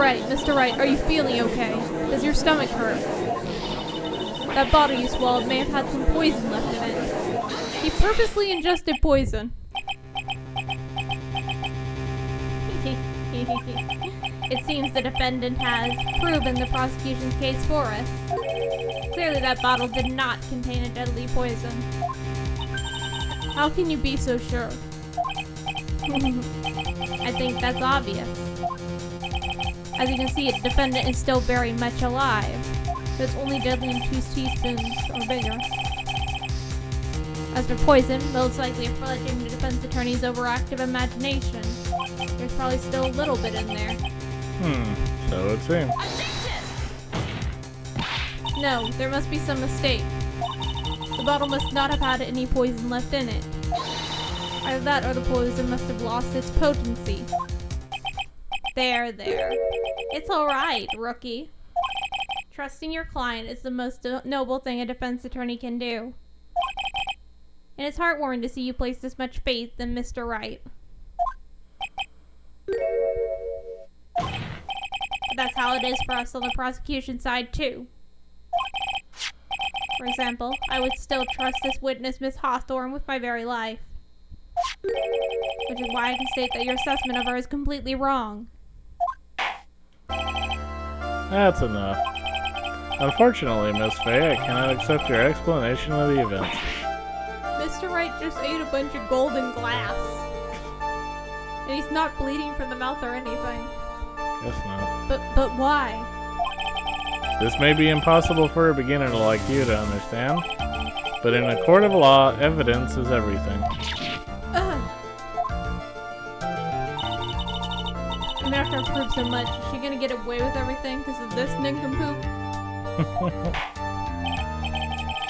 Wright, are you feeling okay? Does your stomach hurt? That bottle you swallowed may have had some poison left in it. You purposely ingested poison. It seems the defendant has proven the prosecution's case for us. Clearly that bottle did not contain a deadly poison. How can you be so sure? I think that's obvious. As you can see, the defendant is still very much alive, but it's only deadly in 2 teaspoons or bigger. As for poison, most likely reflecting the defense attorney's overactive imagination. There's probably still a little bit in there. So it seems. No, there must be some mistake. The bottle must not have had any poison left in it. Either that or the poison must have lost its potency. There. It's alright, rookie. Trusting your client is the most noble thing a defense attorney can do. And it's heartwarming to see you place this much faith in Mr. Wright. But that's how it is for us on the prosecution side, too. For example, I would still trust this witness, Miss Hawthorne, with my very life. Which is why I can state that your assessment of her is completely wrong. That's enough. Unfortunately, Miss Fay, I cannot accept your explanation of the events. Mr. Wright just ate a bunch of golden glass. And he's not bleeding from the mouth or anything. Guess not. But why? This may be impossible for a beginner like you to understand, but in a court of law, evidence is everything. Even after I prove so much, is she gonna get away with everything because of this nincompoop?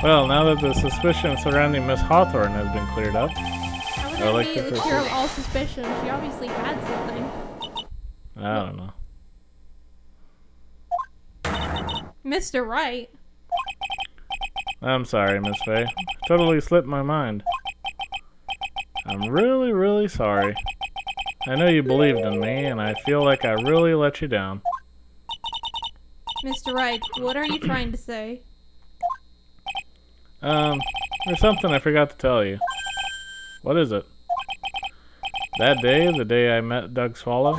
Well, now that the suspicion surrounding Miss Hawthorne has been cleared up, How would I'd I like to immediately clear proceed. up all suspicion? She obviously had something. I don't know. Mr. Wright? I'm sorry, Miss Fay. Totally slipped my mind. I'm really, really sorry. I know you believed in me, and I feel like I really let you down. Mr. Wright, what are you trying to say? There's something I forgot to tell you. What is it? That day, the day I met Doug Swallow?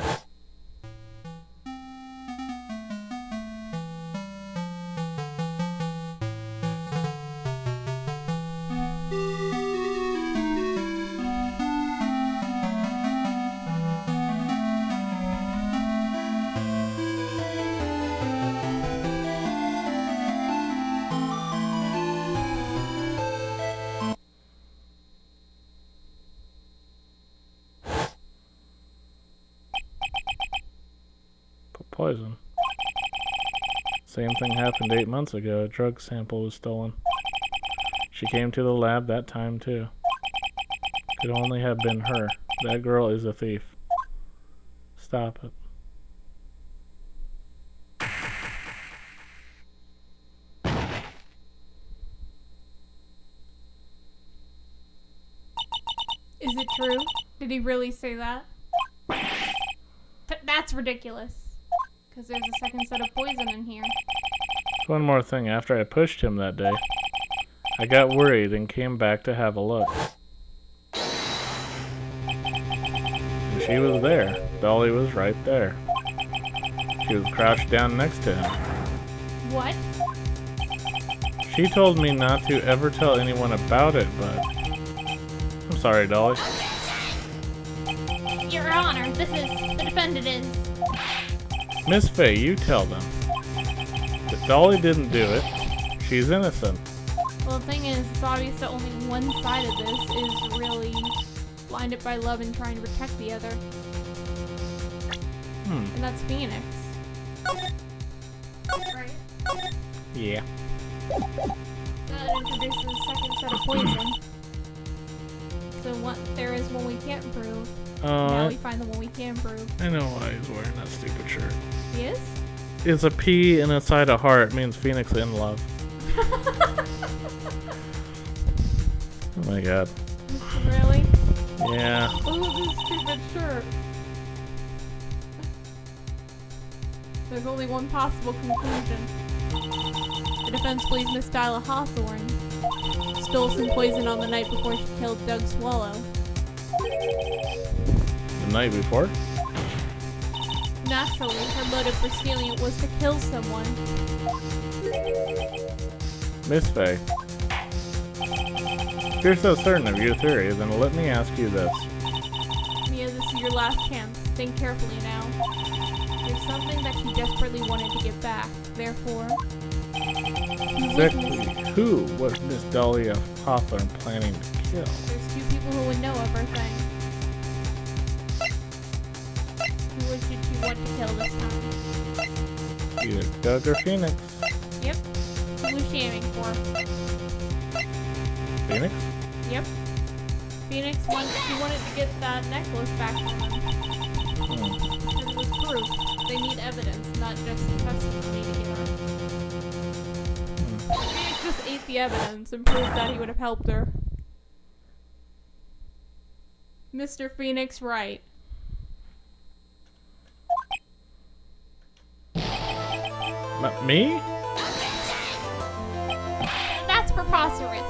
Poison. Same thing happened 8 months ago. A drug sample was stolen. She came to the lab that time too. Could only have been her. That girl is a thief. Stop it. Is it true? Did he really say that? That's ridiculous. Because there's a second set of poison in here. One more thing. After I pushed him that day, I got worried and came back to have a look. And she was there. Dolly was right there. She was crouched down next to him. What? She told me not to ever tell anyone about it, but... I'm sorry, Dolly. Your Honor, the defendant is... Miss Faye, you tell them. That Dolly didn't do it. She's innocent. Well, the thing is, it's obvious that only one side of this is really blinded by love and trying to protect the other. And that's Phoenix. Right? Yeah. That introduces a second set of poison. So there is one we can't prove. Now we find the one we can prove. I know why he's wearing that stupid shirt. He is? It's a P inside a heart. It means Phoenix in love. Oh my god. Really? Yeah. Oh, this stupid shirt. There's only one possible conclusion. The defense believes Miss Dyla Hawthorne stole some poison on the night before she killed Doug Swallow. The night before? Naturally, her motive for stealing it was to kill someone. Miss Faye. If you're so certain of your theory, then let me ask you this. Mia, this is your last chance. Think carefully now. There's something that she desperately wanted to get back. Therefore, Exactly who was Miss Dahlia Hawthorne planning to kill? there's two people who would know everything. Who did she want to kill this time? Either Doug or Phoenix. Yep. Who was she aiming for? Phoenix? Yep. Phoenix she wanted to get that necklace back from him. And it was proof. They need evidence, not just testimony to get her. Phoenix just ate the evidence and proved that he would have helped her. Mr. Phoenix Wright. Me? That's preposterous.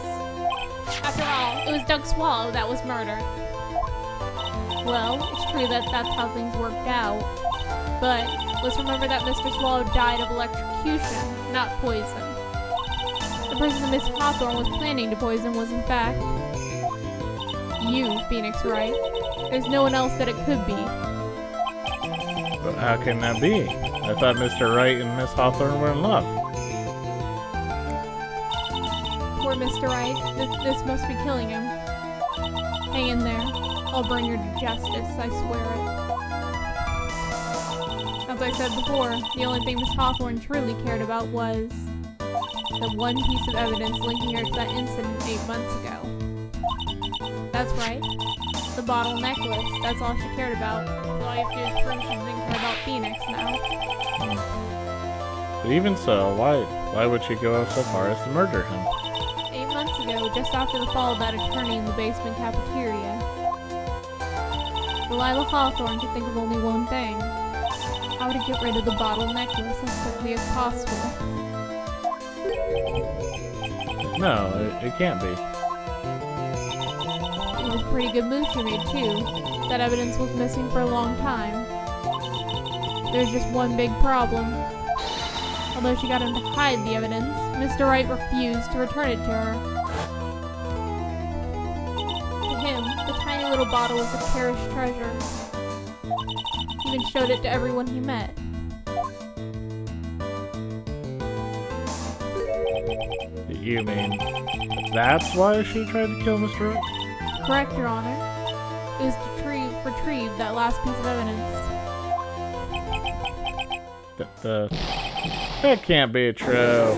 After all, it was Doug Swallow that was murdered. Well, it's true that that's how things worked out. But let's remember that Mr. Swallow died of electrocution, not poison. The person that Miss Hawthorne was planning to poison was, in fact, you, Phoenix Wright. There's no one else that it could be. But how can that be? I thought Mr. Wright and Miss Hawthorne were in love. Poor Mr. Wright. This must be killing him. Hang in there. I'll bring her to justice, I swear it. As I said before, the only thing Miss Hawthorne truly cared about was the one piece of evidence linking her to that incident 8 months ago. That's right. The bottle necklace. That's all she cared about. So all you have to do is prove she doesn't care about Phoenix now. But even so, why would she go so far as to murder him? 8 months ago, just after the fall of that attorney in the basement cafeteria, Delilah Hawthorne could think of only one thing. How to get rid of the bottle necklace as quickly as possible. No, it can't be. It was a pretty good move she made, too. That evidence was missing for a long time. There's just one big problem. Although she got him to hide the evidence, Mr. Wright refused to return it to her. To him, the tiny little bottle was a cherished treasure. He even showed it to everyone he met. You mean that's why she tried to kill Mr. Wright? Correct, Your Honor. It was to retrieve that last piece of evidence. That can't be true.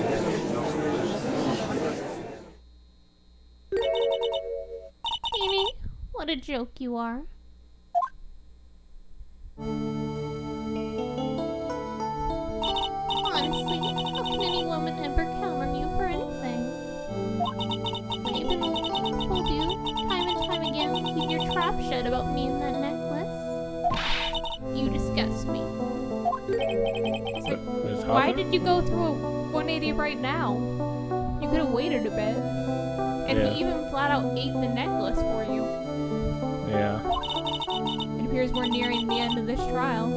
Amy, what a joke you are. Honestly, how can any woman ever count on you for anything? I've been told you time and time again to keep your trap shut about me and that necklace. You disgust me. Why did you go through a 180 right now? You could have waited a bit. And he even flat out ate the necklace for you. Yeah. It appears we're nearing the end of this trial.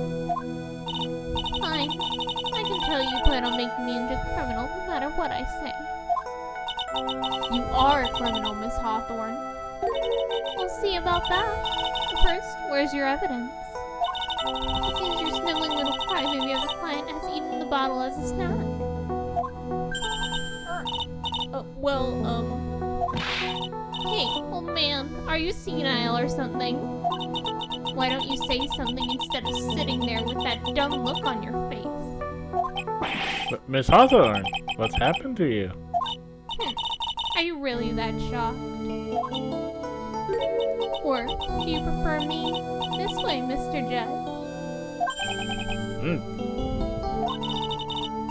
Fine. I can tell you plan on making me into a criminal no matter what I say. You are a criminal, Miss Hawthorne. We'll see about that. But first, where's your evidence? It seems your sniveling little crybaby of a client has eaten the bottle as a snack. Hey, old man, are you senile or something? Why don't you say something instead of sitting there with that dumb look on your face? But Miss Hawthorne, what's happened to you? Are you really that shocked? Or do you prefer me this way, Mr. Judge?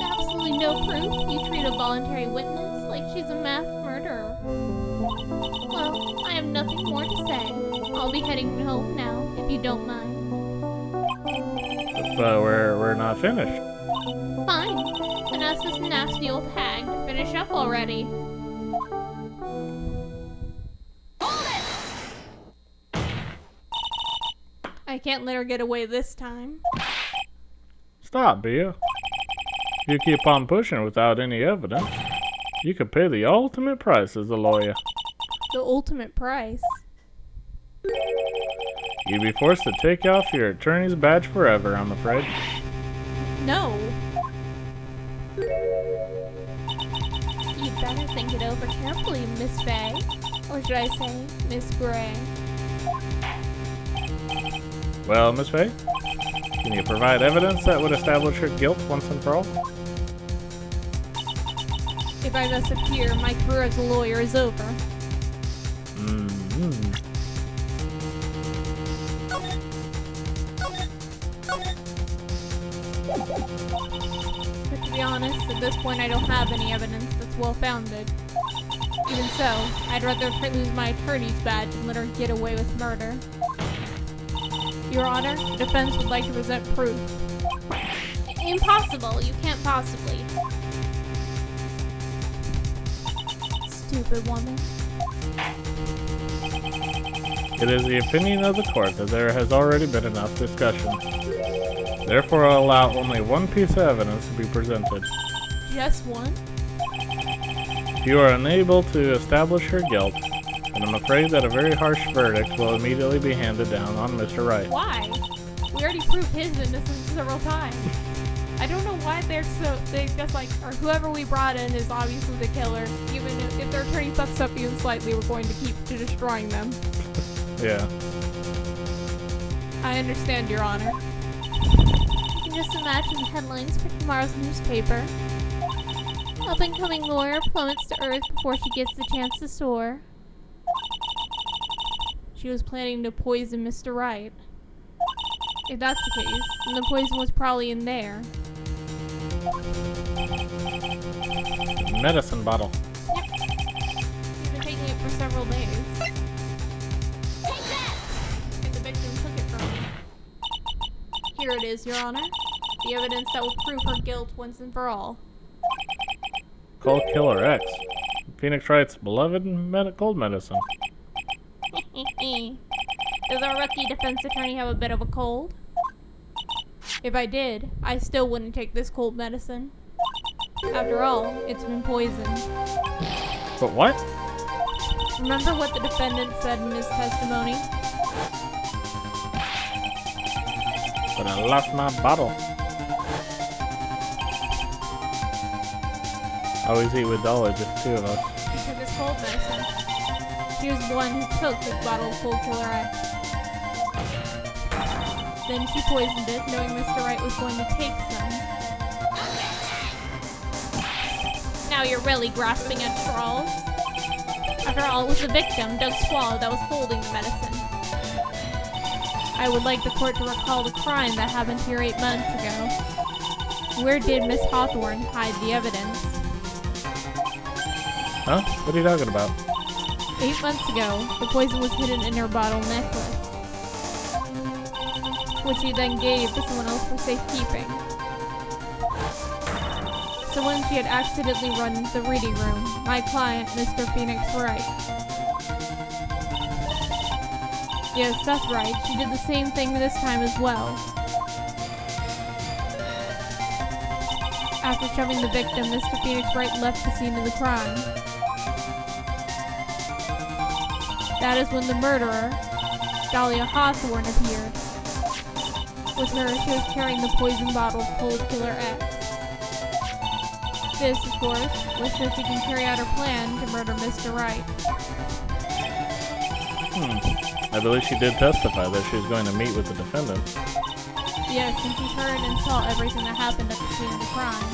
Absolutely no proof you treat a voluntary witness like she's a mass murderer. Well, I have nothing more to say. I'll be heading home now, if you don't mind. But we're not finished. Fine. Then ask this nasty old hag to finish up already. I can't let her get away this time. Stop, Bea. You keep on pushing without any evidence. You could pay the ultimate price as a lawyer. The ultimate price? You'd be forced to take off your attorney's badge forever, I'm afraid. No. You'd better think it over carefully, Miss Faye. Or should I say, Miss Gray? Well, Miss Faye, can you provide evidence that would establish her guilt once and for all? If I thus appear, my career as a lawyer is over. But to be honest, at this point I don't have any evidence that's well-founded. Even so, I'd rather lose my attorney's badge and let her get away with murder. Your Honor, the defense would like to present proof. Impossible! You can't possibly. Stupid woman. It is the opinion of the court that there has already been enough discussion. Therefore, I'll allow only one piece of evidence to be presented. Just one? If you are unable to establish her guilt, then I'm afraid that a very harsh verdict will immediately be handed down on Mr. Wright. Why? We already proved his innocence several times. I don't know why they just like, or whoever we brought in is obviously the killer. Even if their attorney fucks up even slightly, we're going to keep destroying them. Yeah. I understand, Your Honor. You can just imagine the headlines for tomorrow's newspaper. Up-and-coming lawyer plummets to earth before she gets the chance to soar. She was planning to poison Mr. Wright. If that's the case, then the poison was probably in there. Medicine bottle. Yep. She's been taking it for several days. And the victim took it from her. Here it is, Your Honor. The evidence that will prove her guilt once and for all. Call Killer X. Phoenix Wright's beloved cold medicine. Does our rookie defense attorney have a bit of a cold? If I did, I still wouldn't take this cold medicine. After all, it's been poisoned. But what? Remember what the defendant said in his testimony? But I lost my bottle. I always eat with Dolly, just two of us. She took his cold medicine. She was the one who took his bottle of Cold Killer X. Then she poisoned it, knowing Mr. Wright was going to take some. Now you're really grasping at straws. After all, it was the victim, Doug Swallow, that was holding the medicine. I would like the court to recall the crime that happened here 8 months ago. Where did Miss Hawthorne hide the evidence? Huh? What are you talking about? 8 months ago, the poison was hidden in her bottle necklace, which she then gave to someone else for safekeeping. Someone she had accidentally run into the reading room, my client, Mr. Phoenix Wright. Yes, that's right, she did the same thing this time as well. After shoving the victim, Mr. Phoenix Wright left the scene of the crime. That is when the murderer, Dahlia Hawthorne, appeared. With her, she was carrying the poison bottle of Cold Killer X. This, of course, was so she can carry out her plan to murder Mr. Wright. I believe she did testify that she was going to meet with the defendant. Yes, and she heard and saw everything that happened at the scene of the crime,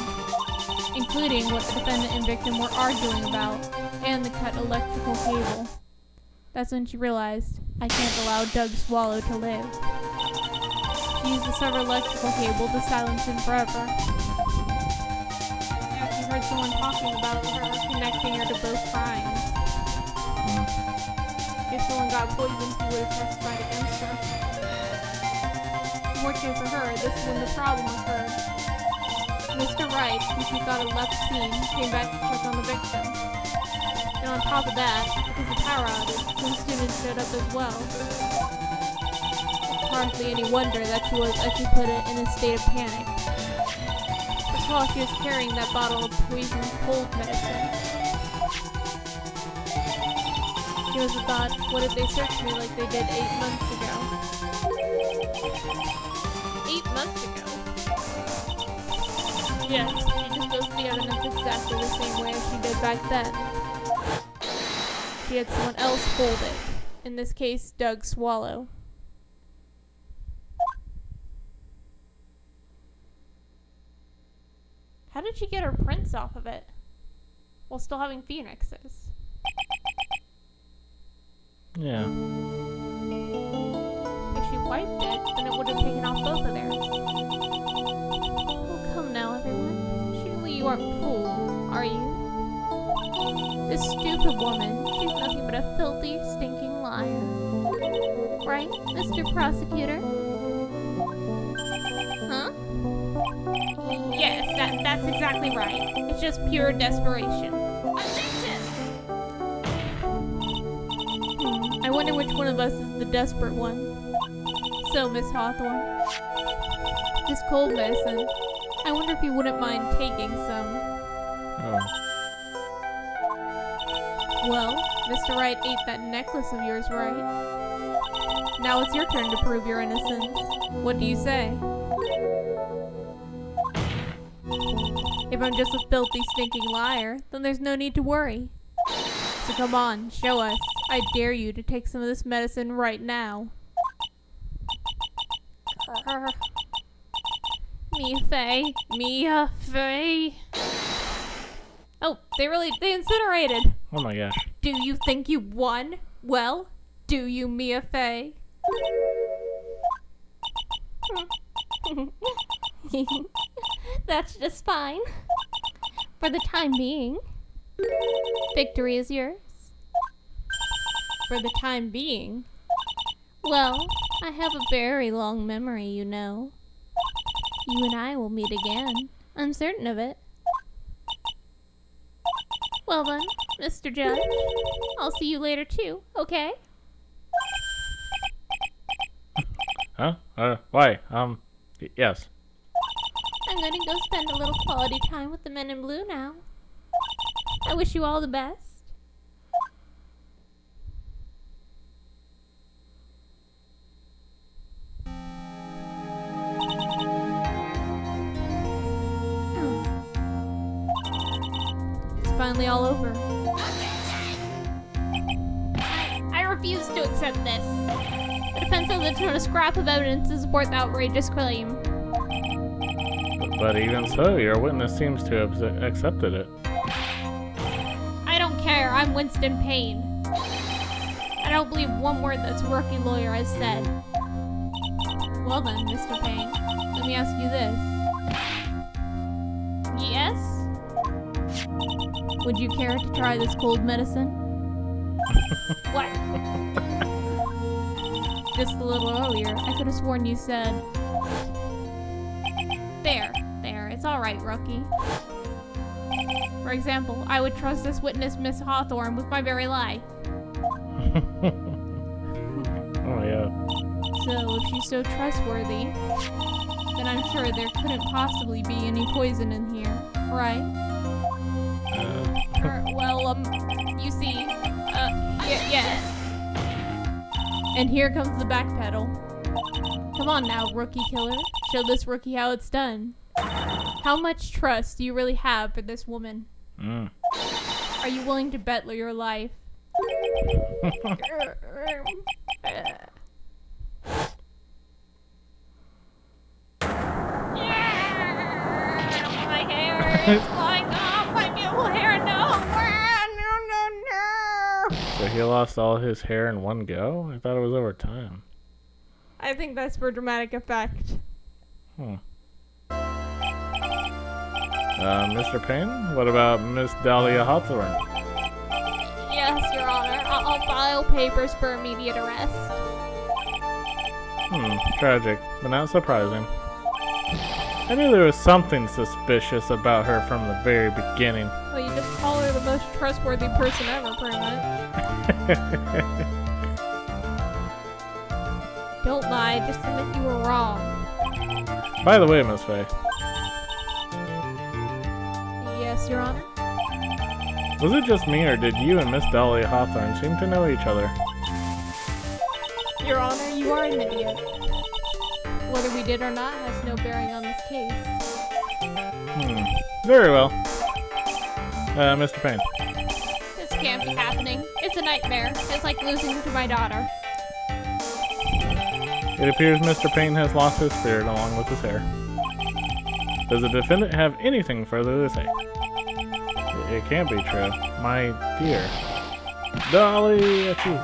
including what the defendant and victim were arguing about, and the cut electrical cable. That's when she realized, I can't allow Doug Swallow to live. She used the severed electrical cable to silence him forever. Now she heard someone talking about her, connecting her to both crimes. If someone got poisoned, he would have testified against her. Fortunately for her, this is when the problem occurred. Mr. Wright, who she thought had left the scene, came back to check on the victim. And on top of that, because of power outage, some students showed up as well. It's hardly any wonder that she was, as she put it, in a state of panic. Recall she was carrying that bottle of poison cold medicine. She must have thought, what if they searched me like they did 8 months ago? 8 months ago? Yes, she disposed of the evidence exactly the same way as she did back then. She had someone else hold it. In this case, Doug Swallow. How did she get her prints off of it? While still having phoenixes? Yeah. If she wiped it, then it would have taken off both of theirs. Oh, come now, everyone. Surely you aren't fooled, are you? This stupid woman, she's nothing but a filthy, stinking liar. Right, Mr. Prosecutor? Huh? Yes, that's exactly right. It's just pure desperation. Objection! I wonder which one of us is the desperate one. So, Miss Hawthorne, this cold medicine, I wonder if you wouldn't mind taking some. Oh. Well, Mr. Wright ate that necklace of yours, right? Now it's your turn to prove your innocence. What do you say? If I'm just a filthy, stinking liar, then there's no need to worry. So come on, show us. I dare you to take some of this medicine right now. Mia Fey. Mia Fey. Oh, they incinerated. Oh my gosh. Do you think you won? Well, do you, Mia Fey? That's just fine. For the time being. Victory is yours. For the time being. Well, I have a very long memory, you know. You and I will meet again. I'm certain of it. Well then, Mr. Judge, I'll see you later too, okay? Huh? Why? Yes. I'm gonna go spend a little quality time with the men in blue now. I wish you all the best. It's finally all over. I refuse to accept this. The defense has thrown a scrap of evidence to support the outrageous claim. But even so, your witness seems to have accepted it. I don't care. I'm Winston Payne. I don't believe one word this rookie lawyer has said. Well then, Mr. Payne, let me ask you this. Yes? Would you care to try this cold medicine? What? Just a little earlier, I could have sworn you said... There, it's alright, rookie. For example, I would trust this witness, Miss Hawthorne, with my very life. Oh yeah. So, if she's so trustworthy, then And I'm sure there couldn't possibly be any poison in here, right? You see, yes. And here comes the back pedal. Come on now, rookie killer. Show this rookie how it's done. How much trust do you really have for this woman? Are you willing to bet your life? My hair is flying off. My beautiful hair. No. So he lost all his hair in one go? I thought it was over time. I think that's for dramatic effect. Mr. Payne? What about Miss Dahlia Hawthorne? Yes, Your Honor. I'll file papers for immediate arrest. Tragic, but not surprising. I knew there was something suspicious about her from the very beginning. Well, you just call her the most trustworthy person ever, pretty much. Don't lie, just admit you were wrong. By the way, Miss Faye. Yes, Your Honor? Was it just me, or did you and Miss Dahlia Hawthorne seem to know each other? Your Honor, you are an idiot. Whether we did or not has no bearing on this case. Very well. Mr. Payne. This can't be happening. It's a nightmare. It's like losing to my daughter. It appears Mr. Payne has lost his spirit along with his hair. Does the defendant have anything further to say? It can't be true. My dear. Dolly, at you.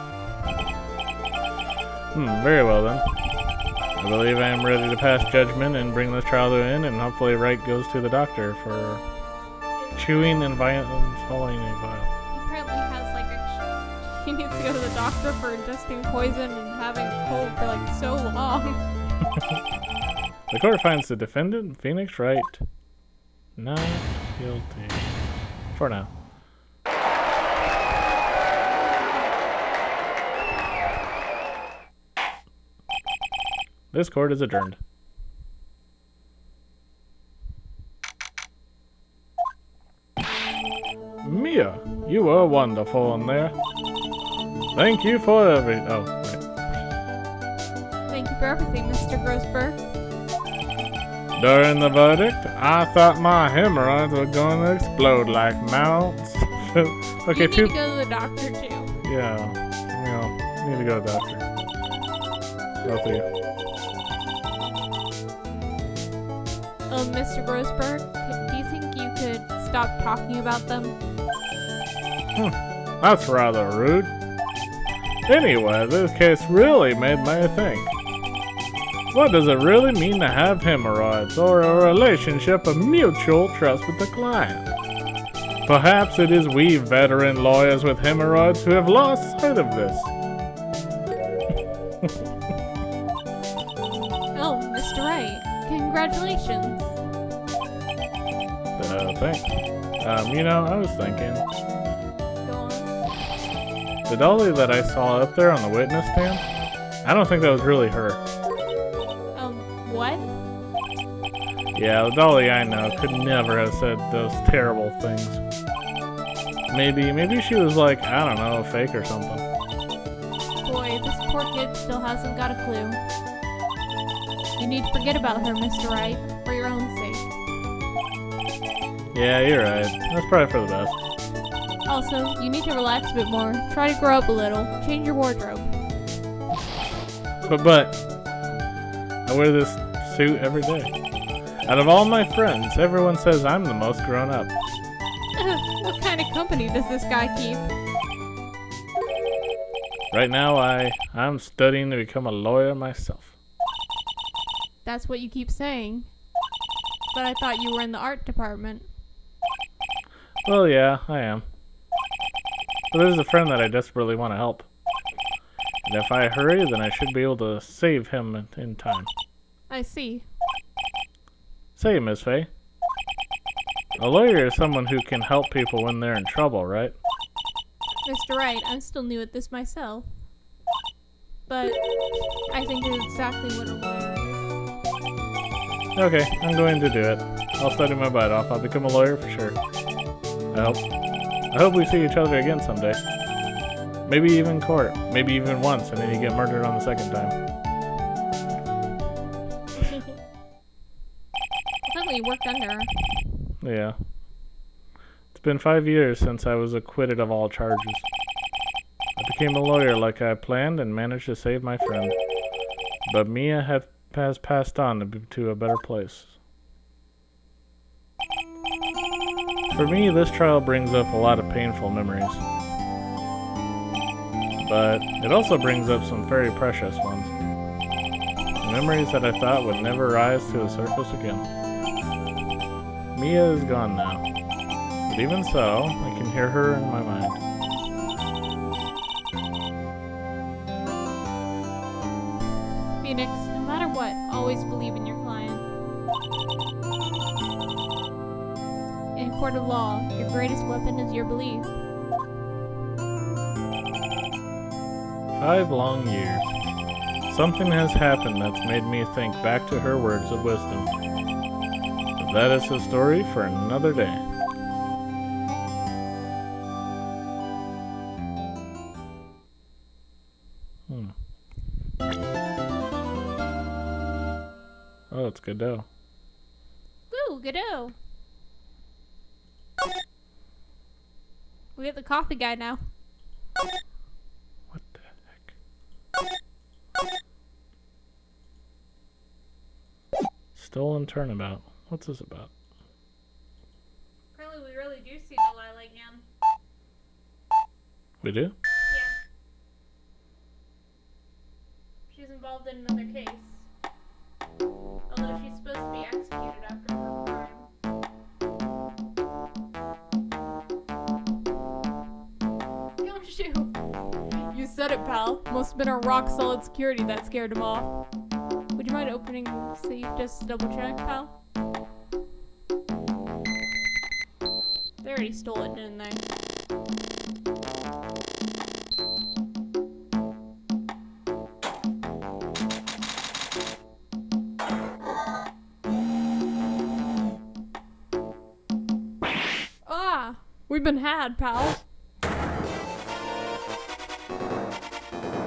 Very well then. I believe I am ready to pass judgment and bring this trial to an end, and hopefully Wright goes to the doctor for chewing and violently swallowing a vial. He apparently has he needs to go to the doctor for ingesting poison and having a cold for so long. The court finds the defendant, Phoenix Wright, not guilty. For now. This court is adjourned. Mia, you were wonderful in there. Thank you for everything. Oh, right. Thank you for everything, Mr. Grossberg. During the verdict, I thought my hemorrhoids were going to explode like mounts. Okay, you need to go to the doctor too. Yeah, need to go to the doctor. Both of you. Mr. Grossberg, do you think you could stop talking about them? That's rather rude. Anyway, this case really made me think. What does it really mean to have hemorrhoids, or a relationship of mutual trust with the client? Perhaps it is we veteran lawyers with hemorrhoids who have lost sight of this. Oh, Mr. Wright, congratulations. Thanks. I was thinking, Go on. the dolly that I saw up there on the witness stand, I don't think that was really her. What? Yeah, the dolly I know could never have said those terrible things. Maybe she was I don't know, fake or something. Boy, this poor kid still hasn't got a clue. You need to forget about her, Mr. Wright, for your own sake. Yeah, you're right. That's probably for the best. Also, you need to relax a bit more. Try to grow up a little. Change your wardrobe. But, I wear this suit every day. Out of all my friends, everyone says I'm the most grown up. What kind of company does this guy keep? Right now, I'm studying to become a lawyer myself. That's what you keep saying. But I thought you were in the art department. Well, yeah, I am. But there's a friend that I desperately want to help. And if I hurry, then I should be able to save him in time. I see. Say, Miss Faye. A lawyer is someone who can help people when they're in trouble, right? Mr. Wright, I'm still new at this myself. But I think it's exactly what a lawyer is. Okay, I'm going to do it. I'll study my butt off. I'll become a lawyer for sure. I hope we see each other again someday. Maybe even court. Maybe even once, and then you get murdered on the second time. I thought you worked under her. Yeah. It's been 5 years since I was acquitted of all charges. I became a lawyer like I planned and managed to save my friend. But Mia has passed on to a better place. For me, this trial brings up a lot of painful memories. But it also brings up some very precious ones. Memories that I thought would never rise to the surface again. Mia is gone now. But even so, I can hear her in my mind. Phoenix, no matter what, always believe in your client. In a court of law, your greatest weapon is your belief. 5 long years. Something has happened that's made me think back to her words of wisdom. But that is a story for another day. Oh, it's Godot. Woo, Godot. We have the coffee guy now. What the heck? Stolen turnabout. What's this about? Apparently we really do see Delilah again. We do? Yeah. She's involved in another case. Although she's supposed to be executed after her crime. Don't you? You said it, pal. Must have been our rock-solid security that scared him off. Would you mind opening the safe just to double-check, pal? They already stole it, didn't they? Ah! We've been had, pal.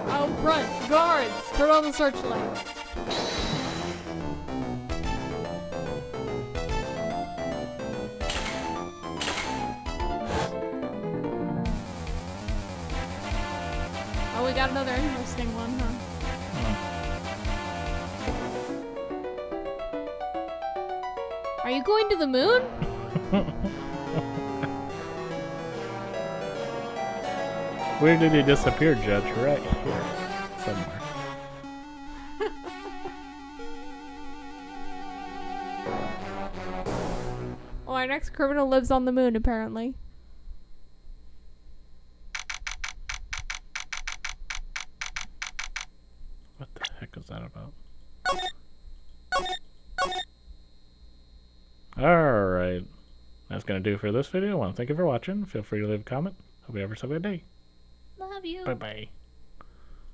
Out front, guards! Turn on the searchlight. Oh, we got another interesting one, huh? Are you going to the moon? Where did he disappear, Judge? Right here. Somewhere. Well, our next criminal lives on the moon, apparently. What the heck is that about? Alright. That's gonna do for this video. I want to thank you for watching. Feel free to leave a comment. Hope you have yourself a good day. Love you. Bye bye.